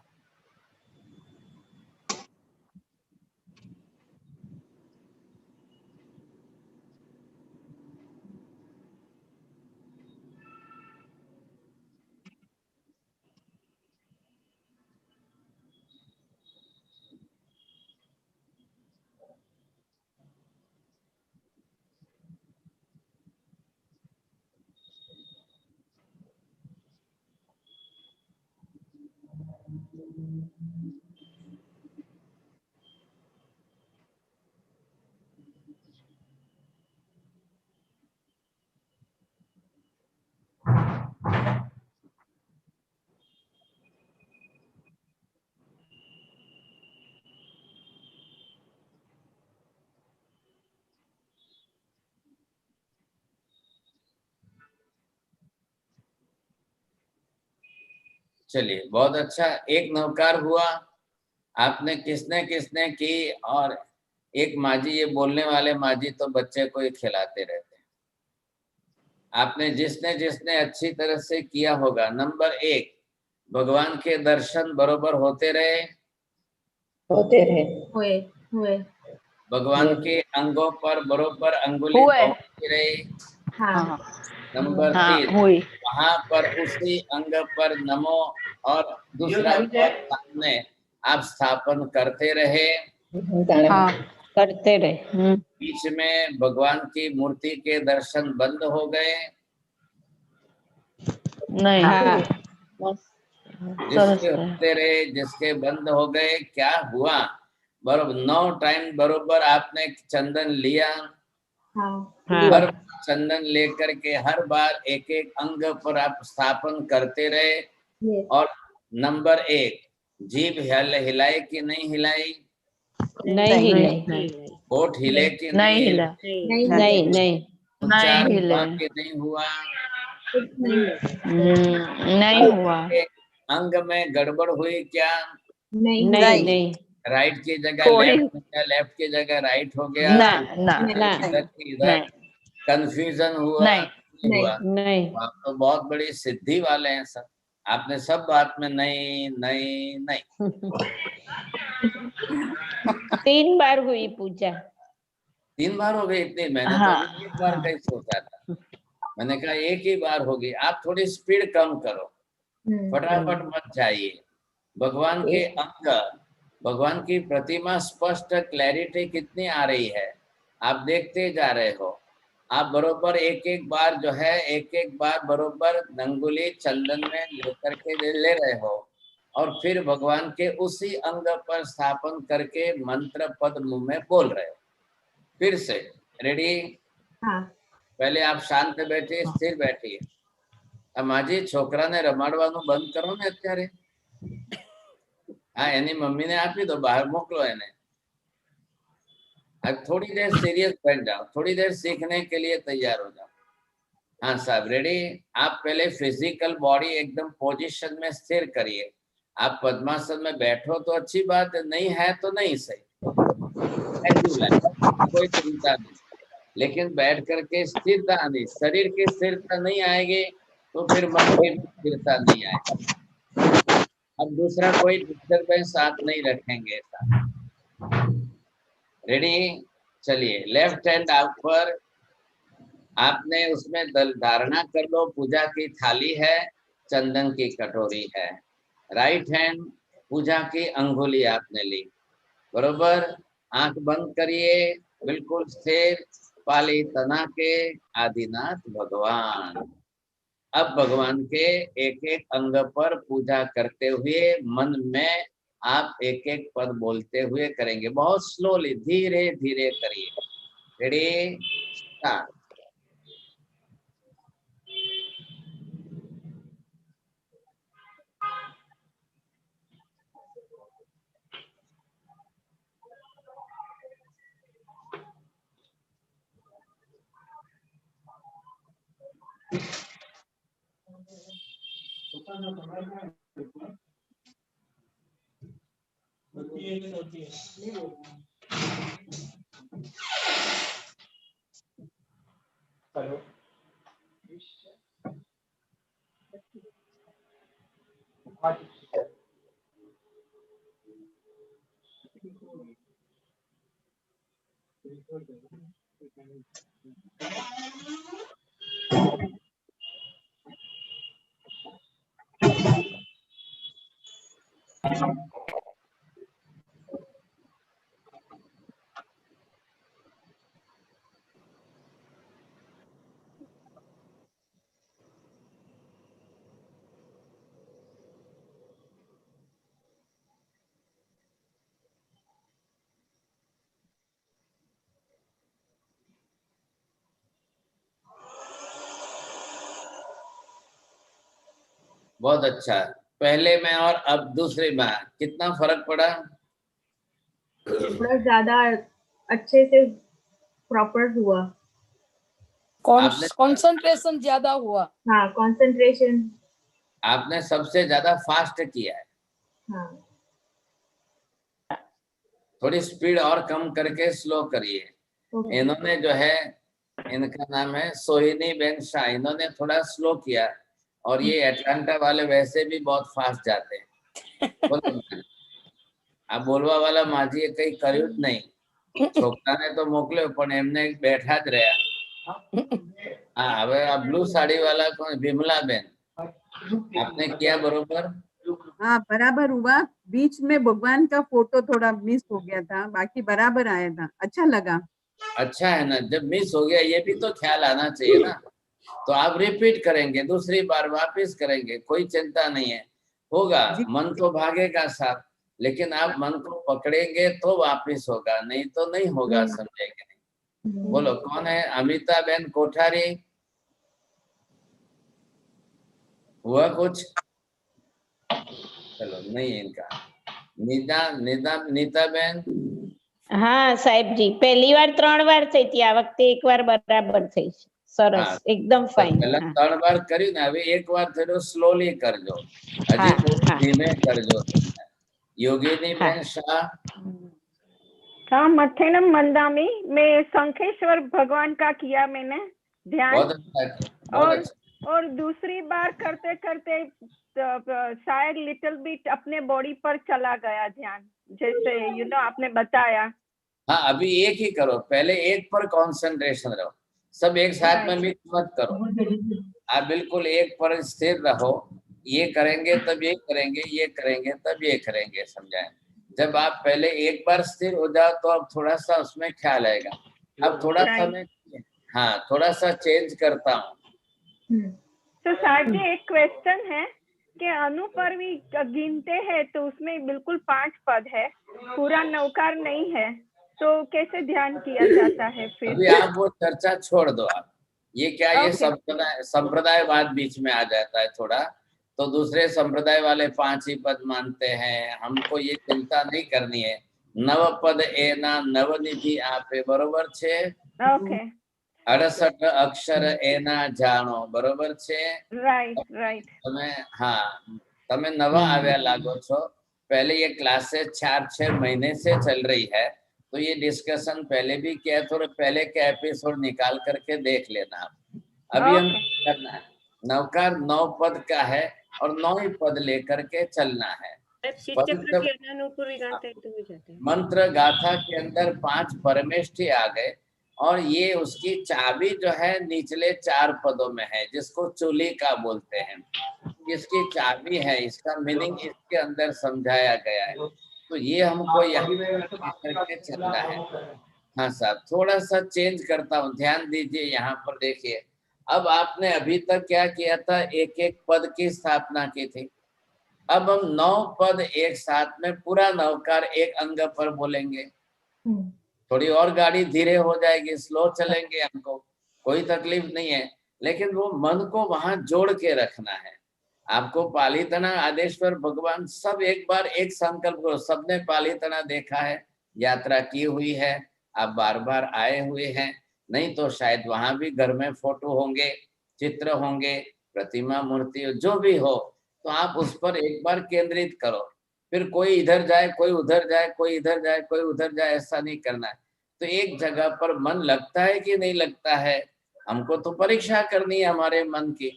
चलिए, बहुत अच्छा, एक नवकार हुआ। आपने किसने किसने की, और एक माजी, ये बोलने वाले माजी तो बच्चे को ही खिलाते रहते हैं। आपने जिसने जिसने अच्छी तरह से किया होगा, नंबर 1, भगवान के दर्शन बरोबर होते रहे, होते रहे। हुए हुए। भगवान के अंगों पर बरोबर अंगुली हुए। पहुंचती रही। हाँ नंबर हाँ 3, हुई। वहां पर उसी अंग पर नमो और दूसरा पद सामने आप स्थापन करते रहे। हाँ करते रहे। बीच में भगवान की मूर्ति के दर्शन बंद हो गए। नहीं। हाँ जिसके होते रहे, जिसके बंद हो गए, क्या हुआ? बरोबर 9 टाइम बरोबर आपने चंदन लिया। हाँ हर चंदन लेकर के हर बार एक एक अंग पर आप स्थापन करते रहे। ये और नंबर 1, जीभ हिलाई कि नहीं हिलाई? नहीं नहीं होठ हिले कि नहीं नहीं हिला। नहीं नहीं नहीं उच्चारण नहीं हुआ हिले। कि नहीं हुआ? कुछ नहीं नहीं हुआ। के अंग में गड़बड़ हुई क्या? नहीं नहीं नहीं राइट की जगह कोई लेफ्ट हो गया, लेफ्ट की जगह राइट हो गया, ना ना ना इधर की इधर नहीं कंफ्यूजन हुआ नहीं नहीं हुआ? नहीं आप तो बहुत बड़ी सिद्धि वाले हैं सर। आपने सब बात में नहीं नहीं नहीं। 3 बार हुई पूजा। 3 बार हो गई इतनी? मैंने तो हाँ अभी 1 बार का ही सोचा था। मैंने कहा 1 ही बार होगी। आप थोड़ी स्पीड कम करो, फटाफट मत जाइए। भगवान के अंग, भगवान की प्रतिमा स्पष्ट क्लैरिटी कितनी आ रही है, आप देखते जा रहे हो। आप बरोबर एक एक बार जो है, एक एक बार बरोबर अंगुली चंदन में लेकर के ले रहे हो और फिर भगवान के उसी अंग पर स्थापन करके मंत्र पद मुंह में बोल रहे हो। फिर से रेडी? हाँ पहले आप शांत बैठिए, स्थिर बैठिए। માજી છોકરાને રમાડવાનું બંધ કરો ને અત્યારે. હા, એની મમ્મીને આપી દો, બહાર મોકલો એને. अब थोड़ी देर सीरियस बैठ जाओ, थोड़ी देर सीखने के लिए तैयार हो जाओ। हाँ साहब रेडी? आप पहले फिजिकल बॉडी एकदम पोजीशन में स्थिर करिए। आप पद्मासन में बैठो तो अच्छी बात है, नहीं है तो नहीं सही, कोई चिंता नहीं। लेकिन बैठ करके स्थिरता आनी, शरीर की स्थिरता नहीं आएगी तो फिर मन की स्थिरता नहीं आएगी। अब दूसरा कोई डिस्टर्बेंस आप नहीं रखेंगे। रेडी? चलिए, लेफ्ट हैंड आप पर, आपने उसमें धारणा कर लो, पूजा की थाली है, चंदन की कटोरी है। राइट हैंड पूजा की अंगुली आपने ली, बरोबर। आंख बंद करिए, बिल्कुल स्थिर, पाली तना के आदिनाथ भगवान। अब भगवान के एक एक अंग पर पूजा करते हुए मन में आप एक एक पद बोलते हुए करेंगे, बहुत स्लोली, धीरे धीरे करिए। रेडी? स्टार्ट। बहुत अच्छा। पहले में और अब दूसरे में कितना फर्क पड़ा? थोड़ा ज्यादा अच्छे से प्रॉपर हुआ। कंसंट्रेशन ज्यादा हुआ। हाँ, कंसंट्रेशन। आपने सबसे ज्यादा फास्ट किया है। हाँ, थोड़ी स्पीड और कम करके स्लो करिए। ओके। इन्होंने जो है, इनका नाम है सोहिनी बेन शाह, इन्होंने थोड़ा स्लो किया, और ये अटलांटा वाले वैसे भी बहुत फास्ट जाते हैं। बोलो। આ બોલવા વાળા માજીએ કઈ કર્યું જ નહીં. છોકરાને તો મોકલ્યો પણ એમને બેઠા જ રહ્યા. હા, હવે આ બ્લू साड़ी वाला कौन? विमला बेन, आपने किया बरोबर? हाँ बराबर हुआ। बीच में भगवान का फोटो थोड़ा मिस हो गया था, बाकी बराबर आया था, अच्छा लगा। अच्छा है ना, जब मिस हो गया ये भी तो ख्याल आना चाहिए ना। तो आप रिपीट करेंगे, दूसरी बार वापस करेंगे, कोई चिंता नहीं है, होगा। मन तो भागेगा साथ, लेकिन आप मन को पकड़ेंगे तो वापस होगा, नहीं तो नहीं होगा, समझेंगे नहीं। बोलो कौन है? अमिता बेन कोठारी, हुआ कुछ? चलो नहीं इनका। नीता बेन? हाँ साहेब जी, पहली बार 3 વાર થઈ હતી, આ વખતે એક વાર બરાબર થઈ છે। સરસ, એકદમ ફાઇન। પહેલા 3 વાર કર્યું ને, હવે એક વાર થયો, સ્લોલી કરજો, હજી થોડું ધીમે કરજો। યોગીની બેન શાહ? हाँ, मथेनम मंदामी में शंखेश्वर भगवान का किया मैंने ध्यान। बहुत अच्छा। और दूसरी बार करते करते शायद लिटिल बिट अपने बॉडी पर चला गया ध्यान, जैसे आपने बताया। हाँ, अभी एक ही करो, पहले एक पर कंसंट्रेशन रहो, सब एक साथ में मिक्स मत करो। आप बिल्कुल एक पर स्थिर रहो, ये करेंगे तब ये करेंगे, ये करेंगे तब ये करेंगे, समझाएं। जब आप पहले एक बार स्थिर हो जाओ तो अब थोड़ा सा उसमें ख्याल आएगा। अब थोड़ा सा मैं थोड़ा सा चेंज करता हूँ। तो साहब जी एक क्वेश्चन है कि अनुपर्वी गिनते हैं तो उसमें बिल्कुल 5 पद है, पूरा नौकार नहीं है, तो कैसे ध्यान किया जाता है फिर? अभी आप वो चर्चा छोड़ दो। आप ये क्या, ये संप्रदायवाद बीच में आ जाता है थोड़ा, तो दूसरे संप्रदाय वाले 5 ही पद मानते हैं, हमको ये चिंता नहीं करनी है। 9 पद एना नवनिधि आपे, बरोबर छे? ओके। 68 अक्षर एना जानो, बरोबर छे? राइट। તમે નવા આવ્યા लागो છો, पहले ये क्लासेस 4-6 महीने से चल रही है, तो ये डिस्कशन पहले भी किया, थोड़ा पहले के एपिसोड निकाल करके देख लेना। अभी हम करना है, नवकार 9 पद का है और 9 ही पद लेकर के चलना है। मंत्र गाथा के अंदर 5 परमेष्ठी आ गए, और ये उसकी चाबी जो है निचले 4 पदों में है, जिसको चूली का बोलते हैं, इसकी चाबी है, इसका मीनिंग इसके अंदर समझाया गया है। तो ये हमको यहाँ करके चलना है। हाँ साहब, थोड़ा सा चेंज करता हूँ, ध्यान दीजिए यहाँ पर, देखिए। अब आपने अभी तक क्या किया था, एक एक पद की स्थापना की थी। अब हम 9 पद एक साथ में पूरा नवकार एक अंग पर बोलेंगे। थोड़ी और गाड़ी धीरे हो जाएगी, स्लो चलेंगे, हमको कोई तकलीफ नहीं है, लेकिन वो मन को वहां जोड़ के रखना है। आपको पालीतना आदेश्वर भगवान सब एक बार एक संकल्प करो। सबने पालीतना देखा है, यात्रा की हुई है, आप बार बार आए हुए हैं, नहीं तो शायद वहां भी घर में फोटो होंगे, चित्र होंगे, प्रतिमा मूर्ति जो भी हो, तो आप उस पर एक बार केंद्रित करो। फिर कोई इधर जाए, कोई उधर जाए, कोई इधर जाए, कोई उधर जाए, ऐसा नहीं करना है। तो एक जगह पर मन लगता है कि नहीं लगता है, हमको तो परीक्षा करनी है हमारे मन की।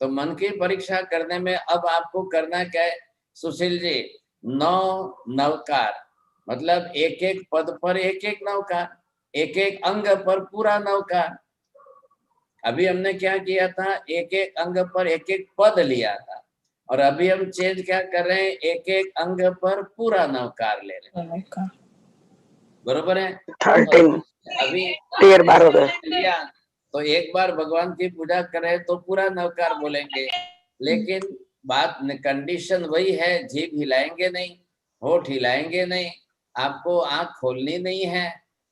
तो मन की परीक्षा करने में अब आपको करना क्या है सुशील जी, 9 नवकार, मतलब एक एक पद पर एक एक नवकार, एक एक अंग पर पूरा नवकार। अभी हमने क्या किया था, एक एक अंग पर एक एक पद लिया था, और अभी हम चेंज क्या कर रहे हैं, एक एक अंग पर पूरा नवकार ले रहे हैं, बरोबर है? 13 अभी 13 बार हो गए। लिया तो एक बार भगवान की पूजा करें तो पूरा नवकार बोलेंगे, लेकिन बात कंडीशन वही है, जीभ हिलाएंगे नहीं, होठ हिलाएंगे नहीं, आपको आंख खोलनी नहीं है,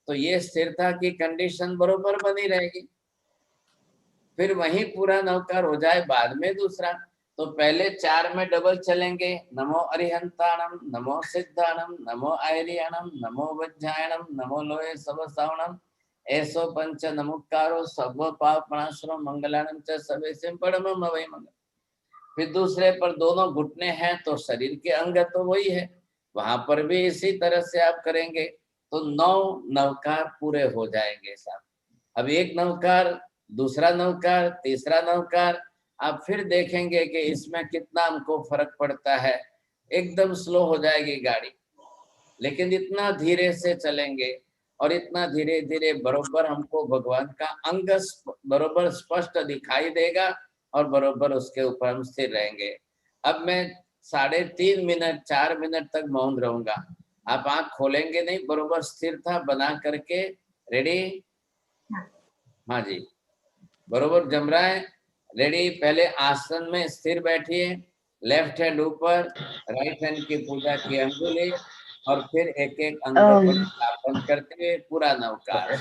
तो ये स्थिरता की कंडीशन बरोबर बनी रहेगी। फिर वही पूरा नवकार हो जाए, बाद में दूसरा। तो पहले 4 में डबल चलेंगे, नमो अरिहंताणम, नमो सिद्धाणम, नमो आयरियाणम, नमो वज्जायणम, नमो लोहे सबसावणम, ऐसो पंच नमुकारो सब पाप प्रणाश्रो मंगलानम च सवेसिम परमम वै मंगल। फिर दूसरे पर दोनों घुटने हैं, तो शरीर के अंग तो वही है, वहां पर भी इसी तरह से आप करेंगे, तो 9 नवकार पूरे हो जाएंगे साहब। अब एक नवकार, दूसरा नवकार, तीसरा नवकार, आप फिर देखेंगे कि इसमें कितना हमको फर्क पड़ता है। एकदम स्लो हो जाएगी गाड़ी, लेकिन इतना धीरे से चलेंगे और इतना धीरे धीरे बरोबर हमको भगवान का अंग बरोबर स्पष्ट दिखाई देगा और बरोबर उसके ऊपर हम स्थिर रहेंगे। अब मैं 3.5 मिनट 4 मिनट तक मौन रहूंगा। आप आंख खोलेंगे नहीं, बरोबर स्थिरता बना करके। रेडी? हाँ जी, बरोबर जम रहा है। रेडी? पहले आसन में स्थिर बैठिए, लेफ्ट हैंड ऊपर, राइट हैंड की पूजा की अंगुली, और फिर एक एक अंग को स्थापन करते हुए पूरा नवकार।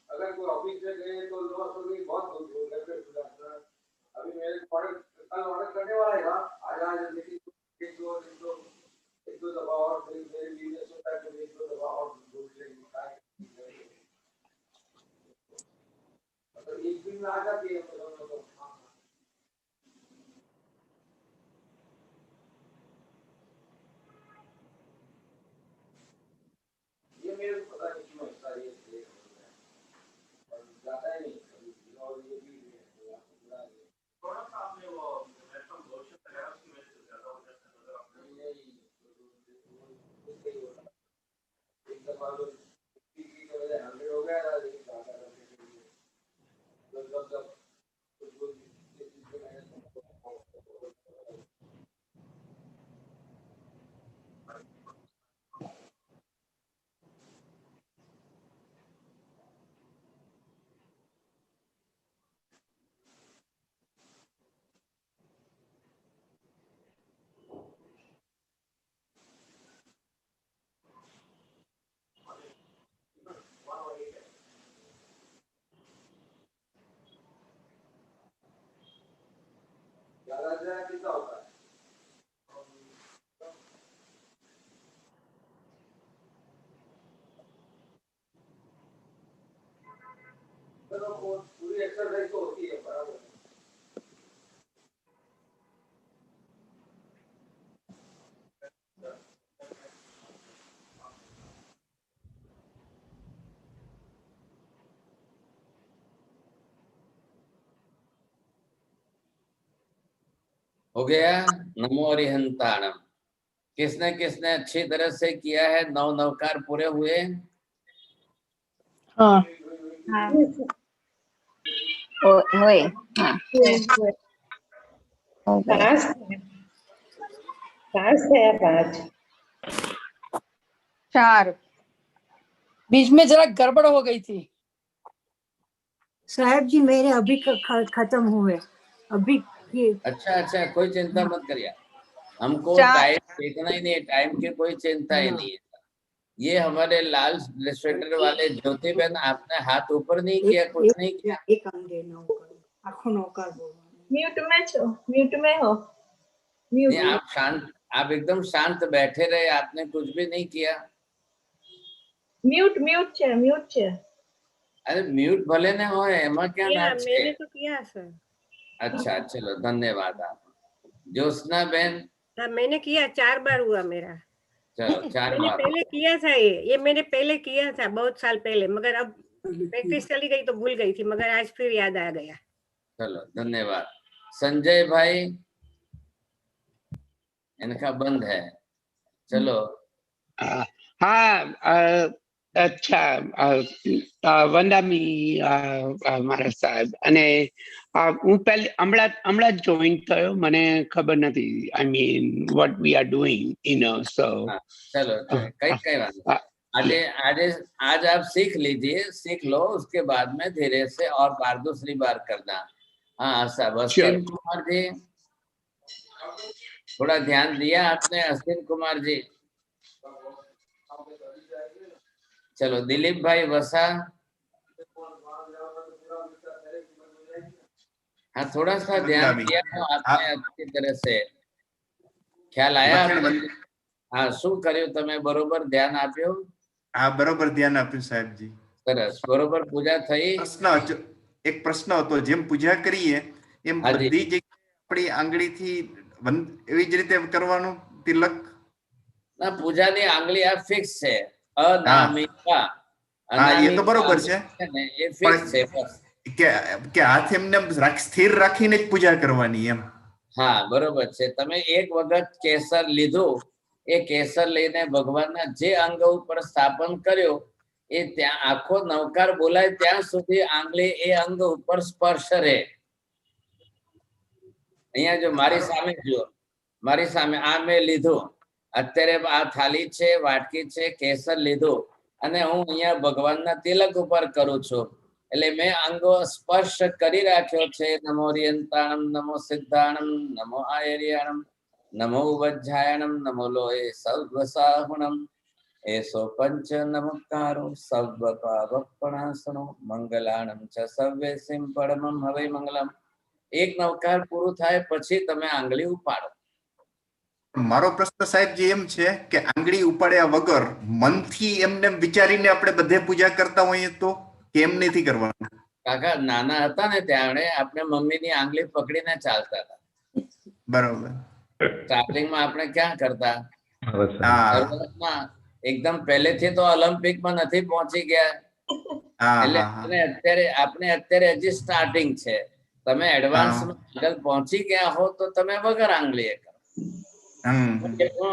अगर कोई ऑफिस में गए तो लॉस हो गई, बहुत कुछ हो गया। अभी मेरे कल ऑर्डर करने वाला है, आज लेकिन एक दो दफा और मेरे बिजनेस होता है तो एक दो दफा और मतलब एक दिन में आ जाती है। ये मेरे को पता नहीं क्यों ऐसा ये जाता है नहीं। और ये भी थोड़ा सा आपने वो प्लेटफॉर्म घोषित कराया, उसकी वजह से ज्यादा हो जाता है। मतलब आपने एक दफा तो 100 हो गया, लेकिन कितना होता है? पूरी एक्सरसाइज तो होती है बराबर। हो गया? नमो अरिहंताणम। किसने किसने अच्छी तरह से किया है? 9 नवकार पूरे हुए? हाँ हुए। हाँ हो गए। 4 बीच में जरा गड़बड़ हो गई थी साहब जी, मेरे अभी खत्म हुए अभी ये। अच्छा, कोई चिंता मत करिए, हमको टाइम देखना ही नहीं है, टाइम की कोई चिंता ही नहीं है। ये हमारे लाल स्वेटर वाले ज्योति बहन, आपने हाथ ऊपर नहीं किया, कुछ नहीं किया। एक अंगे आँखों नौकर बोल म्यूट में हो। नहीं, आप शांत, आप एकदम शांत बैठे रहे, आपने कुछ भी नहीं किया। म्यूट छे। अरे म्यूट भले ने हो, एमा क्या ना छे। मैंने तो किया सर। अच्छा, चलो धन्यवाद। आप ज्योत्सना बहन? हाँ, मैंने किया 4 बार हुआ मेरा। चलो 4 मैंने बार पहले किया था, ये मैंने पहले किया था बहुत साल पहले, मगर अब प्रैक्टिस चली गई तो भूल गई थी, मगर आज फिर याद आ गया। चलो धन्यवाद। संजय भाई? इनका बंद है। चलो हाँ, અચ્છા વંદામી મારા સાહેબ અને હું હમણાં જોઈન થયો મને ખબર નથી I mean what we are doing સો चलो कई बात आज आप सीख लीजिए, सीख लो, उसके बाद में धीरे से और बार दूसरी बार करना। हाँ सब अश्विन कुमार जी, थोड़ा ध्यान दिया आपने? अश्विन कुमार जी, चलो दिलीप भाई वसा, हाँ थोड़ा सा ध्यान दिया तो आपने अच्छी तरह से ख्याल आया? हाँ શું કર્યું તમે? બરોબર ધ્યાન આપ્યું? હા બરોબર ધ્યાન આપ્યું સાહેબજી. સરસ, બરોબર પૂજા થઈ? એક પ્રશ્ન હતો, જેમ પૂજા કરીએ એમ બધી જગ્યાએ આપણી આંગળીથી એવી જ રીતે કરવાનું તિલક? ના, પૂજાની આંગળી આ ફિક્સ છે, અનામિકા. હા એ તો બરોબર છે, એ ફિક્સ છે બસ. કે હાથ એમને સ્થિર રાખીને જ પૂજા કરવાની એમ? હા બરોબર છે. તમે એક વખત કેસર લીધું, એ કેસર લઈને ભગવાનના જે અંગ ઉપર સ્થાપન કર્યો એ ત્યાં આખો નવકાર બોલાય ત્યાં સુધી આંગળી એ અંગ ઉપર સ્પર્શ રહે. અહીંયા જો મારી સામે જુઓ, મારી સામે આ મેં લીધું, અત્યારે આ થાળી છે, વાટકી છે, કેસર લીધું અને હું અહીંયા ભગવાનના તિલક ઉપર કરું છું, એટલે મેં અંગો સ્પર્શ કરી રાખ્યો છે. નમો રિયંતાણમ, નમો સિદ્ધાણમ, નમો આયર્યાણમ, નમો વજ્જાયણમ, નમો લોહે સર્વસાહુણમ, એસો પંચ નમસ્કારો સર્વ પાવપણાસનો મંગલાણમ ચ સર્વેસિમ પરમમ હવૈ મંગલમ. એક નવકાર પૂરું થાય પછી તમે આંગળી ઉપાડો. મારો પ્રશ્ન સાહેબજી એમ છે કે આંગળી ઉપાડ્યા વગર મનથી એમને વિચારીને આપણે બધે પૂજા કરતા હોઈએ તો કેમ નથી કરવાનું? કાકા નાના હતા ને ત્યારે આપણે મમ્મીની આંગળી પકડીને ચાલતા હતા. બરોબર. સ્ટાર્ટિંગમાં આપણે ક્યાં કરતા? એકદમ પહેલેથી તો ઓલિમ્પિકમાં નથી પહોંચી ગયા, એટલે અત્યારે હજી સ્ટાર્ટિંગ છે. તમે એડવાન્સમાં આગળ પહોંચી ગયા હો તો તમે વગર આંગળીએ કરો.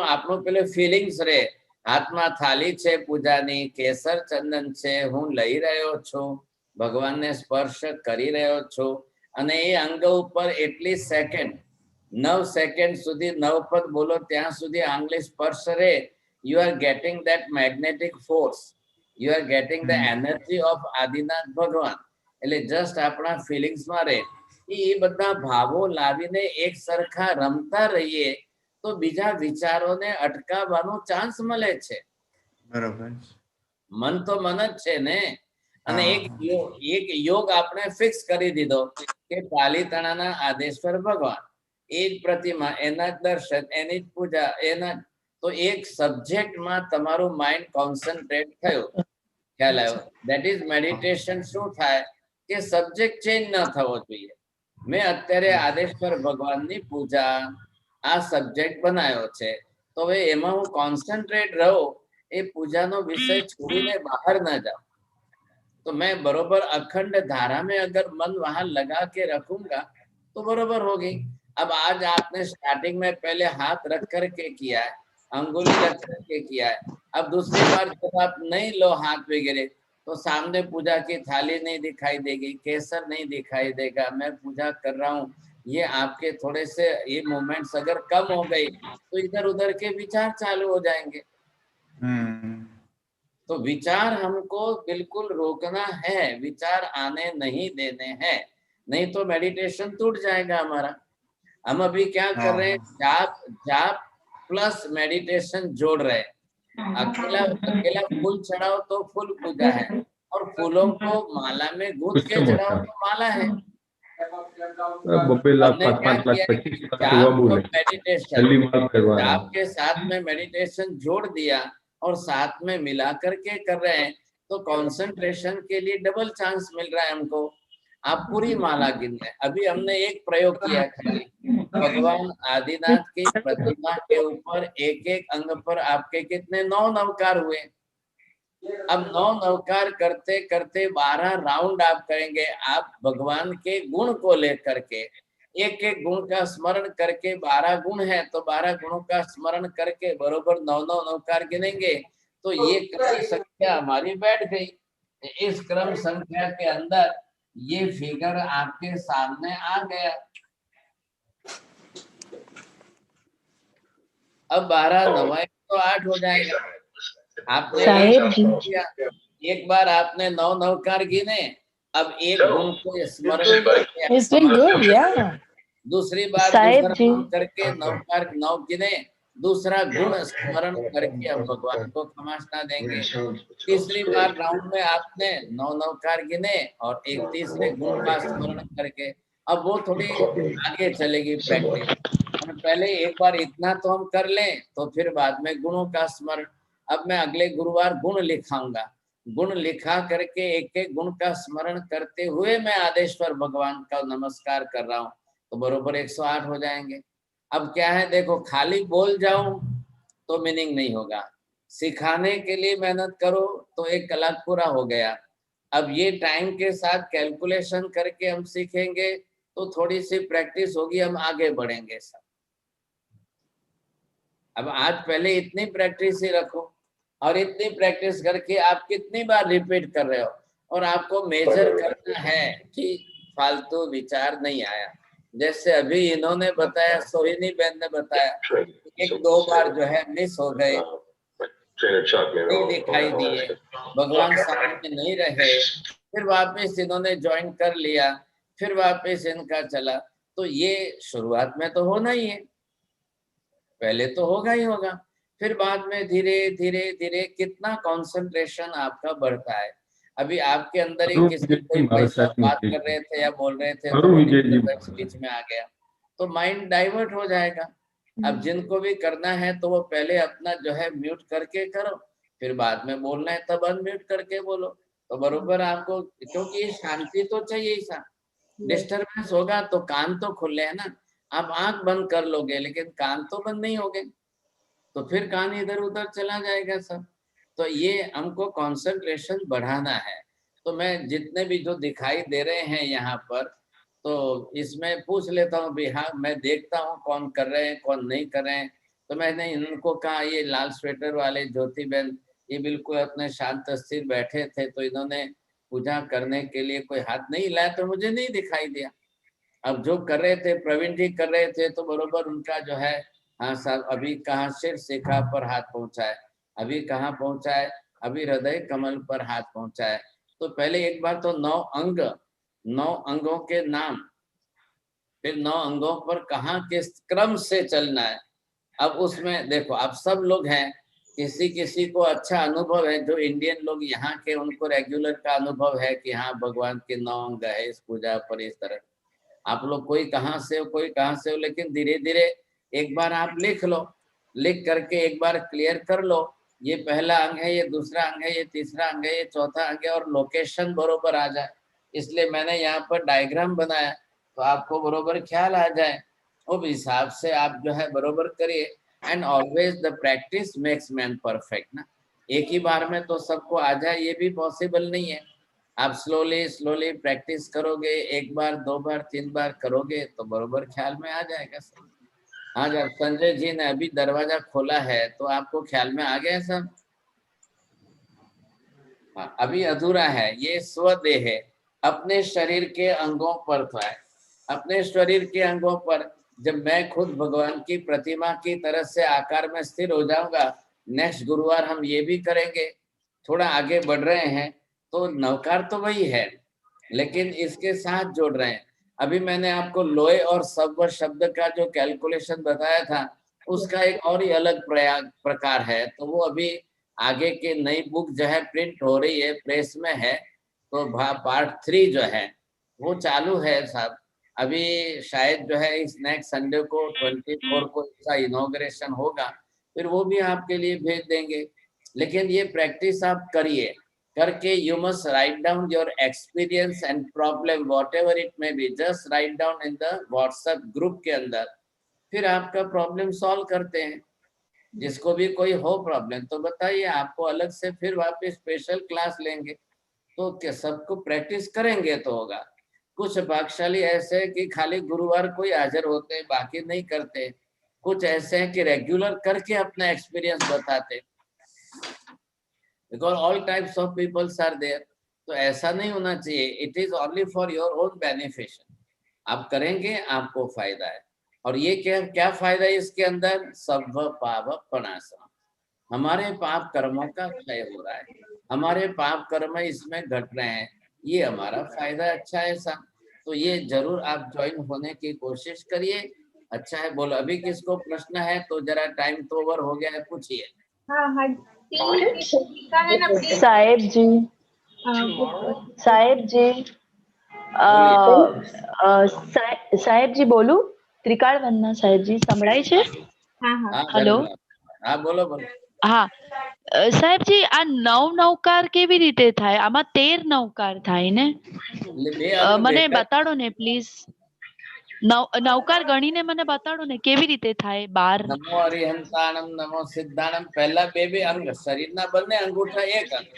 આપણું પેલું ફિલિંગ્સ રે, હાથમાં થાળી છે પૂજાની, કેસર ચંદન છે, હું લઈ રહ્યો છું, ભગવાનને સ્પર્શ કરી રહ્યો છું અને એ અંગ ઉપર એટલી સેકન્ડ 9 સેકન્ડ સુધી 9 પદ બોલો ત્યાં સુધી આંગળી સ્પર્શ રહે. You are getting that magnetic force, you are getting the energy of Adinath ભગવાન. એટલે જસ્ટ આપણા ફિલિંગ્સમાં રહે. એ બધા ભાવો લાવીને એક સરખા રમતા રહીએ તો બીજા વિચારોને અટકાવવાનો ચાન્સ મળે છે. બરોબર. મન તો મન જ છે ને. અને એક યોગ આપણે ફિક્સ કરી દીધો કે પાલીતાણાના આદેશ્વર ભગવાન, એ જ પ્રતિમા, એના દર્શન, એની જ પૂજા, એના તો એક સબ્જેક્ટમાં તમારું માઇન્ડ કોન્સન્ટ્રેટ થયું, ખ્યાલ આવ્યો? That is meditation. શું થાય કે સબ્જેક્ટ ચેન્જ ન થવો જોઈએ. મેં અત્યારે આદેશ્વર ભગવાનની પૂજા આ સબ્જેક્ટ બનાવ્યો છે, તો હવે એમાં હું કોન્સન્ટ્રેટ રહું, એ પૂજાનો વિષય છોડીને બહાર ન જાઉં. तो मैं बरोबर अखंड धारा में अगर मन वहां लगा के रखूंगा तो बरोबर होगी. अब आज आपने स्टार्टिंग में पहले हाथ रख करके किया है, अंगुली रख करके किया है. अब दूसरी बार जब आप नहीं लो हाथ वगैरह तो सामने पूजा की थाली नहीं दिखाई देगी, केसर नहीं दिखाई देगा, मैं पूजा कर रहा हूँ. ये आपके थोड़े से ये मोमेंट्स अगर कम हो गई तो इधर उधर के विचार चालू हो जाएंगे. तो विचार हमको बिल्कुल रोकना है, विचार आने नहीं देने हैं, नहीं तो मेडिटेशन टूट जाएगा हमारा. हम अभी क्या कर रहे हैं? जाप प्लस मेडिटेशन जोड़ रहे हैं. अकेला फूल चढ़ाओ तो फूल पूजा है, और फूलों को माला में गूंथ के चढ़ाओ तो माला है. जाप के साथ में मेडिटेशन जोड़ दिया और साथ में मिला करके कर रहे हैं तो कंसंट्रेशन के लिए डबल चांस मिल रहा है हमको. आप पूरी माला गिन रहे. अभी हमने एक प्रयोग किया खाली, भगवान आदिनाथ की प्रतिमा के ऊपर एक एक अंग पर आपके कितने 9 नवकार हुए. अब 9 नवकार करते करते 12 राउंड आप करेंगे. आप भगवान के गुण को लेकर के एक एक गुण का स्मरण करके, 12 गुण है तो 12 गुणों का स्मरण करके बरोबर 9 नवकार गिनेंगे तो ये क्रम संख्या हमारी बैठ गई। इस क्रम संख्या के अंदर ये फिगर आपके सामने आ गया। अब 12 9 तो 8 हो जाएगा। आपने एक बार आपने 9 नवकार गिने, अब एक गुण को स्मरण करके दूसरी बार दूसरा गुण करके नवकार 9 गिने, दूसरा गुण स्मरण करके अब भगवान को खमासना देंगे। तीसरी बार राउंड में आपने 9 नवकार गिने और एक तीसरे गुण का स्मरण करके, अब वो थोड़ी आगे चलेगी प्रैक्टिस। पहले एक बार इतना तो हम कर लें, तो फिर बाद में गुणों का स्मरण। अब मैं अगले गुरुवार गुण लिखाऊंगा, गुण लिखा करके एक एक गुण का स्मरण करते हुए मैं आदेश्वर भगवान का नमस्कार कर रहा हूँ, तो बरोबर 108 हो जाएंगे। अब क्या है, देखो खाली बोल जाऊं तो मीनिंग नहीं होगा, सिखाने के लिए मेहनत करो तो एक कलाक पूरा हो गया। अब ये टाइम के साथ कैलकुलेशन करके हम सीखेंगे तो थोड़ी सी प्रैक्टिस होगी, हम आगे बढ़ेंगे सब। अब आज पहले इतनी प्रैक्टिस ही रखो, और इतनी प्रैक्टिस करके आप कितनी बार रिपीट कर रहे हो, और आपको मेजर करना है कि फालतू विचार नहीं आया। जैसे अभी इन्होंने बताया, सोहिनी बहन ने बताया, एक दो बार जो है मिस हो गए, नहीं दिखाई दिए, भगवान सामने नहीं रहे, फिर वापस इन्होंने ज्वाइन कर लिया, फिर वापस इनका चला। तो ये शुरुआत में तो होना ही है, पहले तो होगा ही होगा, फिर बाद में धीरे धीरे धीरे कितना कंसंट्रेशन आपका बढ़ता है। अभी आपके अंदर ही किसी कोई भाई साहब बात कर रहे थे या बोल रहे थे तो बीच में आ गया, तो माइंड डाइवर्ट हो जाएगा। अब जिनको भी करना है तो वो पहले अपना जो है म्यूट करके करो, फिर बाद में बोलना है तब अनम्यूट करके बोलो, तो बरोबर आपको, क्योंकि शांति तो चाहिए ही सा। डिस्टर्बेंस होगा तो कान तो खुले है ना, आप आंख बंद कर लोगे लेकिन कान तो बंद नहीं होगे, तो फिर कान इधर उधर चला जाएगा सब। तो ये हमको कंसंट्रेशन बढ़ाना है। तो मैं जितने भी जो दिखाई दे रहे हैं यहाँ पर, तो इसमें पूछ लेता हूँ भी, हाँ मैं देखता हूँ कौन कर रहे हैं कौन नहीं कर रहे हैं। तो मैंने इनको कहा, ये लाल स्वेटर वाले ज्योति बहन, ये बिल्कुल अपने शांत स्थिर बैठे थे, तो इन्होंने पूजा करने के लिए कोई हाथ नहीं हिलाया, तो मुझे नहीं दिखाई दिया। अब जो कर रहे थे, प्रवीण जी कर रहे थे, तो बरोबर उनका जो है, हाँ साहब अभी कहाँ सिर शिखा पर हाथ पहुंचा है, अभी कहाँ पहुंचा है, अभी हृदय कमल पर हाथ पहुंचा है। तो पहले एक बार तो 9 अंग, 9 अंगों के नाम, फिर 9 अंगों पर कहाँ किस क्रम से चलना है। अब उसमें देखो, आप सब लोग हैं, किसी किसी को अच्छा अनुभव है, जो इंडियन लोग यहाँ के, उनको रेगुलर का अनुभव है कि हाँ भगवान के 9 अंग है इस पूजा पर, इस तरह। आप लोग कोई कहाँ से हो कोई कहाँ से हो, लेकिन धीरे धीरे एक बार आप लिख लो, लिख करके एक बार क्लियर कर लो, ये पहला अंग है, ये दूसरा अंग है, ये तीसरा अंग है, ये चौथा अंग है, और लोकेशन बरोबर आ जाए। इसलिए मैंने यहाँ पर डायग्राम बनाया, तो आपको बरोबर ख्याल आ जाए, उस हिसाब से आप जो है बरोबर करिए। And always the practice makes man perfect ना, एक ही बार में तो सबको आ जाए ये भी पॉसिबल नहीं है। आप स्लोली स्लोली प्रैक्टिस करोगे, एक बार 2 बार 3 बार करोगे तो बरोबर ख्याल में आ जाएगा सब। हाँ जब संजय जी ने अभी दरवाजा खोला है तो आपको ख्याल में आ गया सब? हाँ, अभी अधूरा है। ये स्वदेह है, अपने शरीर के अंगों पर था, अपने शरीर के अंगों पर। जब मैं खुद भगवान की प्रतिमा की तरह से आकार में स्थिर हो जाऊंगा, नेक्स्ट गुरुवार हम ये भी करेंगे। थोड़ा आगे बढ़ रहे हैं, तो नवकार तो वही है, लेकिन इसके साथ जोड़ रहे हैं। अभी मैंने आपको लोय और सब्व शब्द का जो कैलकुलेशन बताया था, उसका एक और ही अलग प्रकार है। तो वो अभी आगे के नई बुक जो है प्रिंट हो रही है, प्रेस में है, तो पार्ट 3 जो है वो चालू है साहब। अभी शायद जो है इस नेक्स्ट संडे को 24 को इसका इनॉग्रेशन होगा, फिर वो भी आपके लिए भेज देंगे। लेकिन ये प्रैक्टिस आप करिए, करके you must write down your experience and problem what ever it may be, just write down in the WhatsApp group के अंदर। फिर आपका प्रॉब्लम सॉल्व करते हैं। जिसको भी कोई हो प्रॉब्लम तो बताइए, आपको अलग से फिर वापस स्पेशल क्लास लेंगे। तो क्या सबको प्रैक्टिस करेंगे तो होगा। कुछ भाग्यशाली ऐसे हैं कि खाली गुरुवार को ही हाजिर होते हैं, बाकी नहीं करते। कुछ ऐसे हैं कि रेगुलर करके अपना एक्सपीरियंस बताते। because all types of peoples are there. तो ऐसा नहीं होना चाहिए. It is only for your own beneficial. आप करेंगे आपको फायदा है. और ये क्या फायदा है इसके अंदर? सब्भ पाप पनाशम. हमारे पाप कर्मों का क्षय हो रहा है, हमारे पाप कर्म इसमें घट रहे हैं, ये हमारा फायदा अच्छा है साहब. तो ये जरूर आप ज्वाइन होने की कोशिश करिए. अच्छा है. बोलो अभी किसको प्रश्न है? तो जरा टाइम तो ओवर हो गया है, पूछिए. हाँ हाँ है ना साहेब जी, साहेब जी, સાહેબ જી બોલું? ત્રિકાળ વંદના સાહેબ જી, સંભળાય છે? હેલો. હા બોલો બોલો. હા સાહેબ જી, આ નવકાર કેવી રીતે થાય? આમાં 13 નવકાર થાય ને? મને બતાડો ને પ્લીઝ. નવકાર ગણીને મને બતાડો ને કેવી રીતે થાય? 12. નમો અરિહંતાણમ નમો સિદ્ધાણમ. પહેલા બે અંગ, શરીરના બંને અંગૂઠા એક અંગ,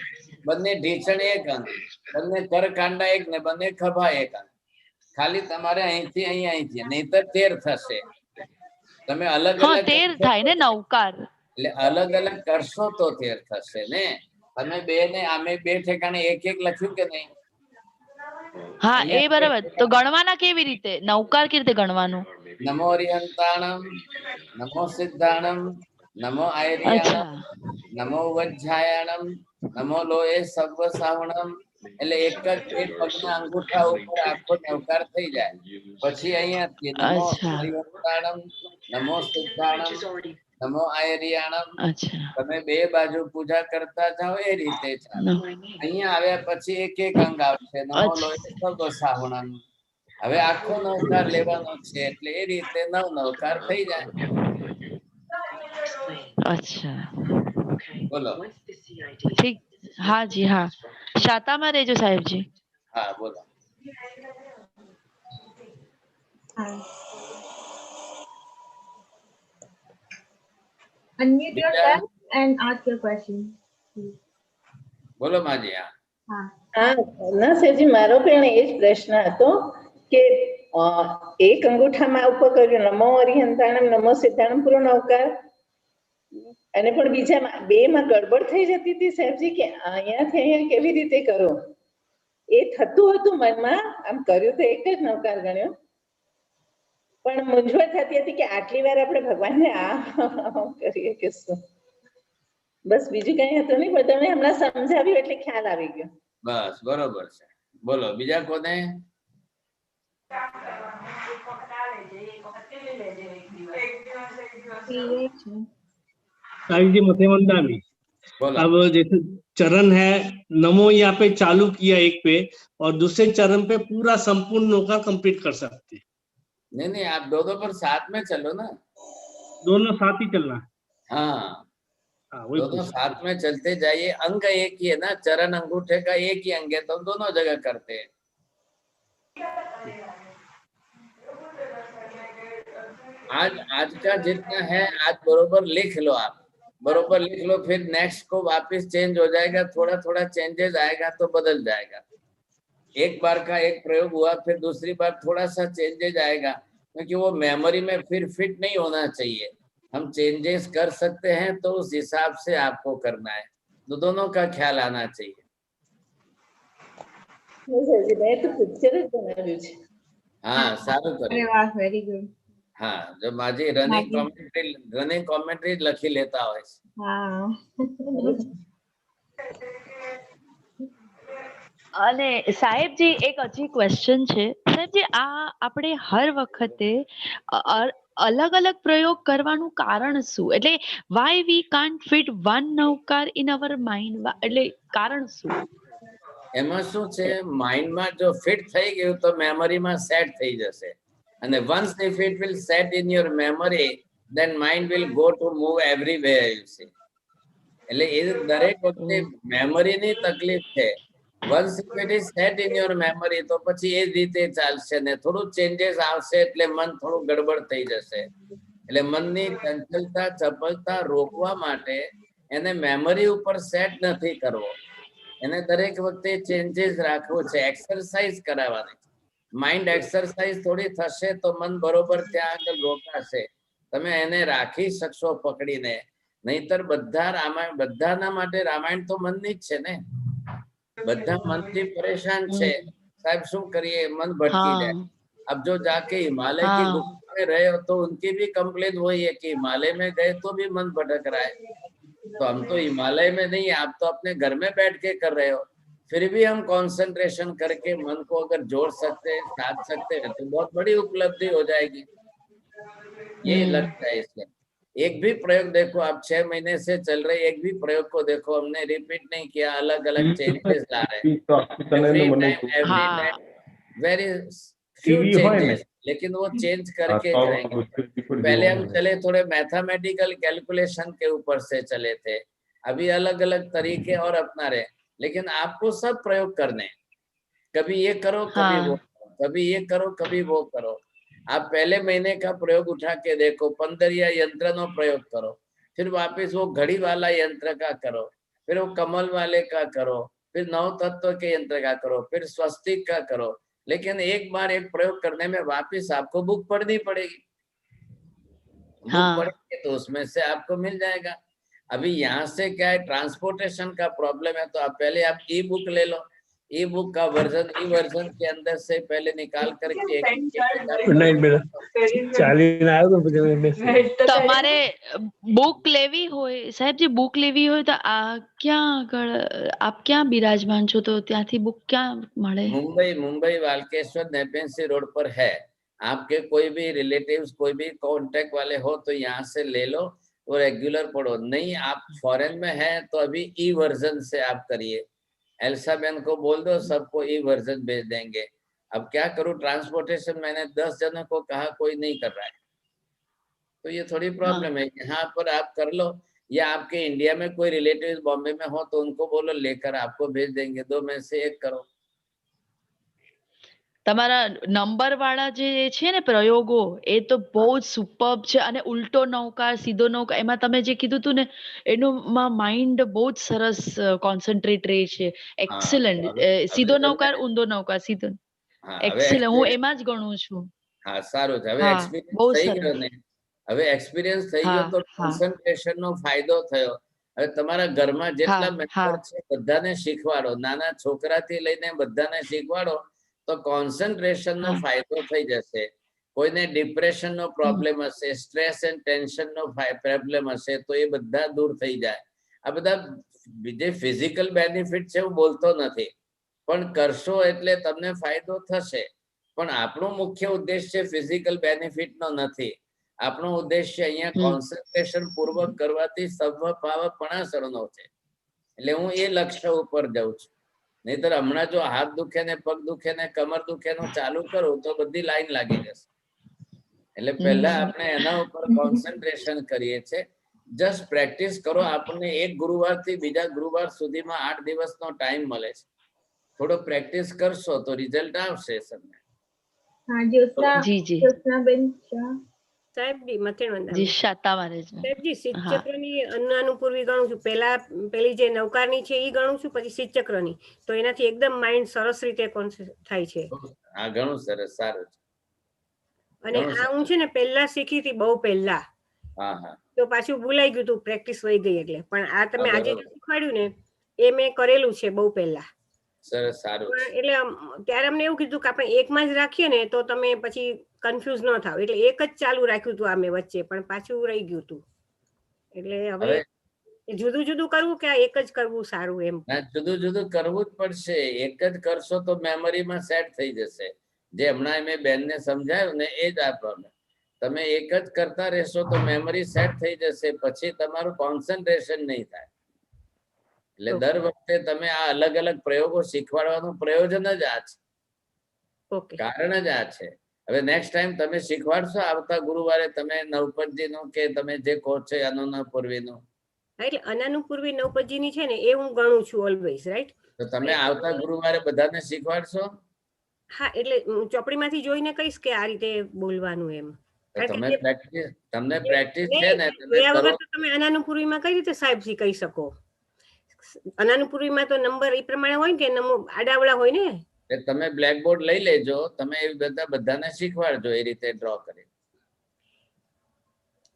બંને ઢીંચણ એક અંગ, બંને કરકાંડા એક ને બંને ખભા એક અંગ. ખાલી તમારે અહીંથી અહીંથી, નહીતર 13 થશે. તમે અલગ અલગ 13 થાય ને નવકાર? એટલે અલગ અલગ કરશો તો 13 થશે ને. તમે બે ને આમે બે ઠેકાણે એક એક લખ્યું કે નહીં? હા એ બરાબર. તો ગણવાના કેવી રીતે? નવકાર કેવી રીતે ગણવાનું? નમો અરિહંતાણમ નમો સિદ્ધાણમ નમો આયર્યાણમ નમો વજ્જાયાણમ નમો લોએ સર્વ સાવણમ. એટલે એક જ એક પગના અંગૂઠા ઉપર આખો નવકાર થઈ જાય. પછી અહીંયાથી નમો અરિહંતાણમ નમો સિદ્ધાણમ નમો આયર્યાણમ. તમે બે બાજુ પૂજા કરતા જાઓ એ રીતે ચાલો. અહીંયા આવ્યા પછી એક એક અંગ આવશે. નમો લોએ સર્વ સાવણમ. હવે આખો નવકાર લેવાનો છે એટલે એ રીતે નવકાર થઈ જાય. અચ્છા બોલો. ઠીક. હા જી હા. શાતામાં રહેજો સાહેબજી. હા બોલો. Unmute yourself and ask your question. બોલો માજી. હા ના સાહેબજી, મારો પણ એ જ પ્રશ્ન હતો કે એક અંગૂઠામાં ઉપર કર્યું નમો અરિહંતાણમ નમો સિદ્ધાણમ પૂરો નવકાર, અને પણ બીજા બે માં ગડબડ થઈ જતી હતી સાહેબજી કે અહીંયાથી અહીંયા કેવી રીતે કરો? એ થતું હતું મનમાં. આમ કર્યું તો એક જ નવકાર ગણ્યો, પણ મૂંઝવણ થતી હતી કે આટલી વાર આપણે ભગવાનને આ કરીએ કે શું. બસ બીજું કઈ હતું નહીં, પણ તમે હમણાં સમજાવ્યું એટલે ખ્યાલ આવી ગયો. બસ બરોબર છે. બોલો બીજા કોને? साहिब जी मथे वंदामी. अब जैसे चरण है नमो, यहाँ पे चालू किया एक पे और दूसरे चरण पे पूरा संपूर्ण नौकार कंप्लीट कर सकते हैं. नहीं आप दोनों पर साथ में चलो ना. दोनों साथ ही चलना. हाँ दोनों साथ में चलते जाइए. अंग एक ही है ना, चरण अंगूठे का एक ही अंग है, तो दोनों जगह करते हैं. आज का जितना है आज बरोबर लिख लो. आप बरोबर लिख लो, फिर नेक्स्ट को वापस चेंज हो जाएगा. थोड़ा थोड़ा चेंजेस आएगा तो बदल जाएगा. एक बार का एक प्रयोग हुआ, फिर दूसरी बार थोड़ा सा चेंजेस आएगा, क्योंकि वो मेमोरी में फिर फिट नहीं होना चाहिए. हम चेंजेस कर सकते हैं तो उस हिसाब से आपको करना है. तो दोनों का ख्याल आना चाहिए. हाँ सारू करो. Very good. हाँ जो माजी रनिंग कॉमेंट्री लखी लेता हो. हाँ અને સાહેબજી એક હજી ક્વેશ્ચન છે. સાહેબજી આ આપણે હર વખતે અલગ અલગ પ્રયોગ કરવાનું કારણ શું? એટલે why we can't fit one Navkar in our mind? એટલે કારણ શું? એમાં શું છે, માઇન્ડમાં જો ફિટ થઈ ગયું તો મેમરીમાં સેટ થઈ જશે. અને once if it will set in your memory, then mind will go to move everywhere, you see. એટલે એ દરેક વખતે મેમરીની તકલીફ છે. once if it is set in your memory તો પછી એ રીતે ચાલશે ને થોડું ચેન્જીસ આવશે એટલે મન થોડું ગડબડ થઈ જશે. એટલે મનની ચંચલતા ચપલતા રોકવા માટે એને મેમરી ઉપર સેટ નથી કરવો, એને દરેક વખતે ચેન્જીસ રાખવું છે, એક્સરસાઇઝ કરાવવાની. માઇન્ડ એક્સરસાઇઝ થોડી થશે તો મન બરોબર ત્યાં આગળ રોકાશે. તમે એને રાખી શકશો પકડીને નહીતર બધા રામાયણ, બધાના માટે રામાયણ તો મનની જ છે ને, બધા મનથી પરેશાન છે साहब, શું કરીએ, મન ભટકી જાય। अब जो जाके हिमालय की गुफा में रहे हो तो उनकी भी कंप्लेन वही है कि हिमालय में गए तो भी मन भटक रहा है। तो हम तो हिमालय में नहीं, आप तो अपने घर में बैठ के कर रहे हो, फिर भी हम कंसंट्रेशन करके मन को अगर जोड़ सकते हैं, साध सकते हैं तो बहुत बड़ी उपलब्धि हो जाएगी। ये लगता है इसमें। एक भी प्रयोग देखो आप 6 महीने से चल रहे, एक भी प्रयोग को देखो हमने रिपीट नहीं किया, अलग अलग चेंजेस ला रहे हैं, वेरी फ्यू चेंजेस, लेकिन वो चेंज करके जाएंगे। पहले हम चले थोड़े मैथमेटिकल कैलकुलेशन के ऊपर से चले थे, अभी अलग अलग तरीके और अपना रहे, लेकिन आपको सब प्रयोग करने, कभी ये करो कभी वो, कभी ये करो कभी वो करो। आप पहले महीने का प्रयोग उठा के देखो, 15 यंत्र नो प्रयोग करो, फिर वापस वो घड़ी वाला यंत्र का करो, फिर वो कमल वाले का करो, फिर 9 तत्व के यंत्र का करो, फिर स्वस्तिक का करो, लेकिन एक बार एक प्रयोग करने में वापस आपको बुक पढ़नी पड़ेगी। बुक पढ़ेंगे तो उसमें से आपको मिल जाएगा। अभी यहाँ से क्या है, ट्रांसपोर्टेशन का प्रॉब्लम है, तो आप पहले आप ई बुक ले लो, ई बुक का वर्जन ई वर्जन के अंदर से पहले निकाल करके તમારે બુક લેવી હોય સાહેબજી, બુક લેવી હોય તો આ ક્યાં આગળ આપ ક્યાં બિરાજમાન છો, તો ત્યાંથી બુક ક્યાં મળે? मुंबई वालकेश्वर नेपेंसी रोड पर है। आपके कोई भी रिलेटिव्स, कोई भी कांटेक्ट वाले हो तो यहाँ से ले लो और रेगुलर पढ़ो। नहीं आप फॉरेन में है तो अभी ई वर्जन से आप करिए, एल्सा बहन को बोल दो, सबको ई वर्जन भेज देंगे। अब क्या करूं, ट्रांसपोर्टेशन मैंने 10 जनों को कहा, कोई नहीं कर रहा है, तो ये थोड़ी प्रॉब्लम है। यहाँ पर आप कर लो, या आपके इंडिया में कोई रिलेटिव बॉम्बे में हो तो उनको बोलो, लेकर आपको भेज देंगे, 2 में से एक करो। તમારા નંબર વાળા જે છે ને પ્રયોગો, એ તો બહુ જ સુપર્બ છે, અને ઉલટો નૌકાર સીધો નૌકાર, એમાં તમે જે કીધું હતું ને, એનું માઇન્ડ બહુ જ સરસ કોન્સન્ટ્રેટ રહે છે, એક્સેલન્ટ। સીધો નૌકાર ઊંધો નૌકાર, સીધો એક્સેલન્ટ, હું એમાં જ ગણું છું। હા સારું છે, હવે એક્સપીરિયન્સ થઈ ગયો ને, હવે એક્સપીરિયન્સ થઈ ગયો તો કોન્સન્ટ્રેશન નો ફાયદો થયો। હવે તમારા ઘરમાં જેટલા મેમ્બર છે બધાને શીખવાડો, નાના છોકરાથી લઈને બધાને શીખવાડો તો કોન્સન્ટ્રેશન નો ફાયદો થઈ જશે। કોઈને ડિપ્રેશન નો પ્રોબ્લેમ હશે, સ્ટ્રેસ એન્ડ ટેન્શન નો પ્રોબ્લેમ હશે તો એ બધા દૂર થઈ જાય। આ બધા જે ફિઝિકલ બેનિફિટ છે હું બોલતો નથી, પણ કરશો એટલે તમને ફાયદો થશે। પણ આપણો મુખ્ય ઉદ્દેશ્ય ફિઝિકલ બેનિફિટ નો નથી, આપણો ઉદ્દેશ્ય અહીંયા કોન્સન્ટ્રેશન પૂર્વક કરવાથી સર્વભાવ પણાસરનો છે, એટલે હું એ લક્ષ્ય ઉપર જાઉં છું। નહીતર હમણાં જો હાથ દુખે ને પગ દુખે ને કમર દુખે નું ચાલુ કરું તો બધી લાઈન લાગી જશે। એટલે પહેલા આપણે એના ઉપર કોન્સન્ટ્રેશન કરીએ છીએ। જસ્ટ પ્રેક્ટિસ કરો, આપણને એક ગુરુવાર થી બીજા ગુરુવાર સુધીમાં 8 દિવસનો ટાઈમ મળે છે, થોડો પ્રેક્ટિસ કરશો તો રિઝલ્ટ આવશે તમને। हाँ ज्योत्सना बेन સાહેબજી મથેણ જી શાતાવારે જ સાહેબજી શીતચક્રની અન્નાનુપૂર્વી ગણું છું, પેલી જે નૌકારની છે એ ગણું છું, પછી શીતચક્રની, તો એનાથી એકદમ માઇન્ડ સરસ રીતે થાય છે। હા ઘણું સરસ, સારું છે। અને આ હું છે ને પહેલા શીખી હતી, બહુ પહેલા, તો પાછું ભૂલાઈ ગયું હતું, પ્રેક્ટિસ વહી ગઈ એટલે। પણ આ તમે આજે શીખવાડ્યું ને એ મેં કરેલું છે બહુ પહેલા। સરસ, સારું। એટલે ત્યારે અમને એવું કીધું કે આપણે એકમાં જ રાખીએ ને તો તમે પછી કન્ફ્યુઝ ન થાવ, એટલે એક જ ચાલુ રાખ્યું હતું આમે વચ્ચે, પણ પાછું રહી ગયું હતું। એટલે હવે જુદું જુદું કરવું કે આ એક જ કરવું સારું? એમ જુદું જુદું કરવું જ પડશે, એક જ કરશો તો મેમરીમાં સેટ થઈ જશે। જે હમણાં મેં બેનને સમજાયું ને એ જ આ પ્રોબ્લેમ, તમે એક જ કરતા રહેશો તો મેમરી સેટ થઈ જશે, પછી તમારું કોન્સન્ટ્રેશન નહીં થાય। એટલે દર વખતે તમે આ અલગ અલગ પ્રયોગો શીખવાડવાનું પ્રયોજન જ આ છે, કારણ જ આ છે। હવે નેક્સ્ટ ટાઈમ તમે શીખવાડશો આવતા ગુરુવારે તમે નવપદજીનું કે તમે જે કહો છો અનુપૂર્વીનું, એટલે અનાનુપૂર્વી નવપદજીની છે ને એ હું ગણું છું ઓલવેઝ, રાઈટ? તો તમે આવતા ગુરુવારે બધાને શીખવાડશો? હા, એટલે ચોપડીમાંથી જોઈને કહીશ કે આ રીતે બોલવાનું એમ। તમને પ્રેક્ટિસ છે ને, તમે અનાનુપૂર્વીમાં કઈ રીતે સાહેબજી કહી શકો? અનાનુપૂર્વીમાં તો નંબર એ પ્રમાણે હોય કે આડાવડા હોય ને? તમે બ્લેકબોર્ડ લઈ લેજો, તમે એ બધાને શીખવાડજો એ રીતે ડ્રો કરી।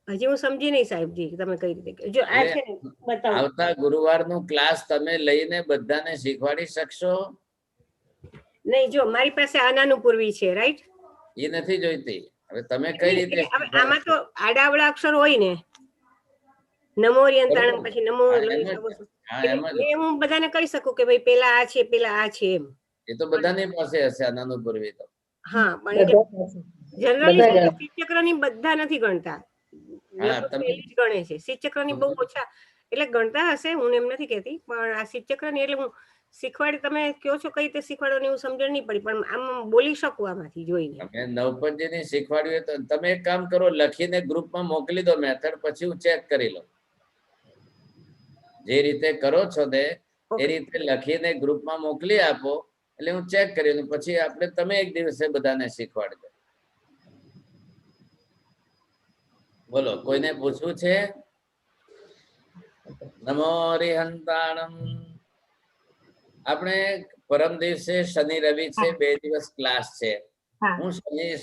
હજી હું સમજી નહીં સાહેબજી તમે કઈ રીતે જો આ છે ને બતાવો. આવતા ગુરુવારનું ક્લાસ તમે લઈને બધાને શીખવાડી શકશો? નહીં, જો મારી પાસે આનાનું પૂર્વી છે, રાઈટ? એ નથી જોઈતી. હવે તમે કઈ રીતે આમાં તો આડાવડા અક્ષર હોય ને, નમો યંત્રાણમ પછી નમો હું બધાને કહી શકું કે ભાઈ પેલા આ છે પેલા આ છે એમ. એ તો બધાની પાસે હશે આનાનું પૂર્વી તો. હા, પણ જનરલી શ્રીચક્રની બધા નથી ગણતા, ગણે છે. શ્રીચક્રની બહુ ઓછા એટલે ગણતા હશે, હું એમ નથી કહેતી, પણ આ શ્રીચક્રની એટલે હું શીખવાડી, તમે કયો છો કઈ રીતે શીખવાડવાની હું સમજણ નહીં પડી, પણ આમ બોલી શકું આમાંથી જોઈને. તમે નવપંચની શીખવાડ્યું તો તમે એક કામ કરો, લખીને ગ્રુપમાં મોકલી દો મેથડ, પછી હું ચેક કરી લઉં. જે રીતે કરો છો ને એ રીતે લખીને ગ્રુપમાં મોકલી આપો, એટલે હું ચેક કરી લઉં, પછી આપણે તમે એક દિવસે બધાને શીખવાડી દો. બોલો, કોઈને પૂછવું છે? નમો હરિહંતાણમ. આપણે પરમ દિવસે શનિ રવિ છે, 2 દિવસ ક્લાસ છે. હું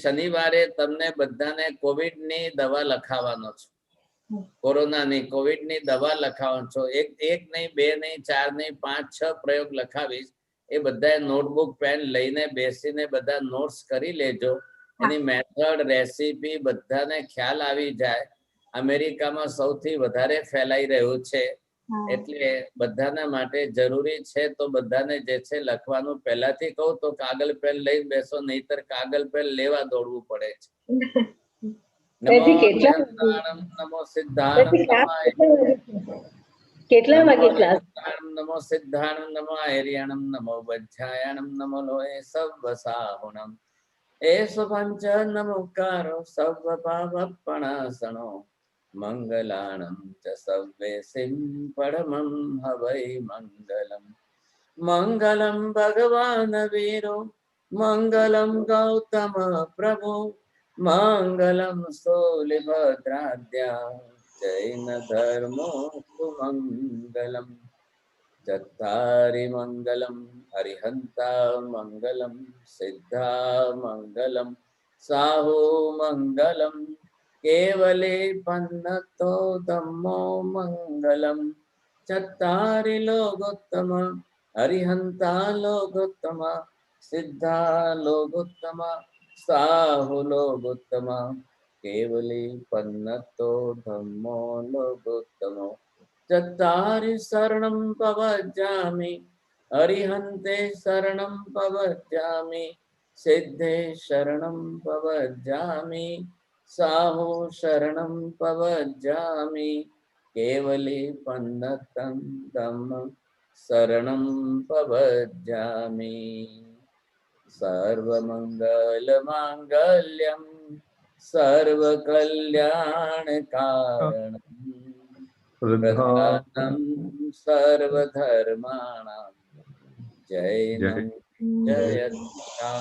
શનિવારે તમને બધાને કોવિડ ની દવા લખાવવાનો છું, કોરોનાની કોવિડ ની દવા લખાવવાનો છું. એક નહીં, 2 નહીં, 4 નહીં, 5, 6 પ્રયોગ લખાવીશ. એ બધા નોટબુક પેન લઈને બેસીને બધા નોટ્સ કરી લેજો. એની મેથડ રેસીપી બધાને ખ્યાલ આવી જાય. અમેરિકામાં સૌથી વધારે ફેલાઈ રહ્યું છે, એટલે બધાના માટે જરૂરી છે. તો બધાને જે છે લખવાનું પહેલાથી કહું તો કાગળ પેન લઈને બેસો, નહીતર કાગળ પેન લેવા દોડવું પડે છે. નમો સિદ્ધાણમ નમો સિદ્ધાણમ નમો હૈર્યાણમ નમો વજ્જાયાણમ નમો લોહે સર્વ સાહુણમ એસો પંચ નમોકારો સર્વ પાવપણાસણો મંગલાણમ ચ સર્વે સિમ પરમં હવૈ મંગલમ. મંગલમ ભગવાન વીરો મંગલમ ગૌતમ પ્રભુ મંગલમ સ્થૂલિભદ્રાદ્યા જૈન ધર્મો મંગલમ. ચત્તારી મંગલમ હરિહંતા મંગલમ સિદ્ધા મંગલમ સાહુ મંગલમ કેવલે પન્નતો ધમ્મો મંગલમ. ચત્તારી લોકોત્તમ હરિહંતા લોકોત્તમ સિદ્ધા લોકોત્તમ સાહુ લોકોત્તમ કેવલે પન્નતો ધમ્મો લોકોત્તમો. ચત્તારી શરણમ પવજ્જામિ હરિહંતે શરણમ પવજ્જામિ સિદ્ધે શરણમ પવજ્જામિ સાહુ શરણમ પવજ્જામિ કેવલે પન્નતં ધમ્મ શરણમ પવજ્જામિ. સર્વમંગલ માંગલ્યમ સર્વકલ્યાણકારણમ પ્રધાનમ સર્વધર્માણામ જૈનમ જયત્શાસનમ.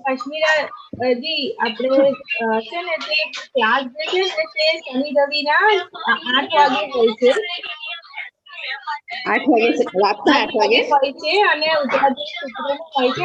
કાશ્મીરાજી આપણે છે ને તે ક્લાસ જે છે ને તે શનિ રવિ ના 8 વાગે હોય છે. 8 વાગે રાતના 8 વાગે હોય છે અને ઉત્તરાયણ શુક્રવાર હોય છે.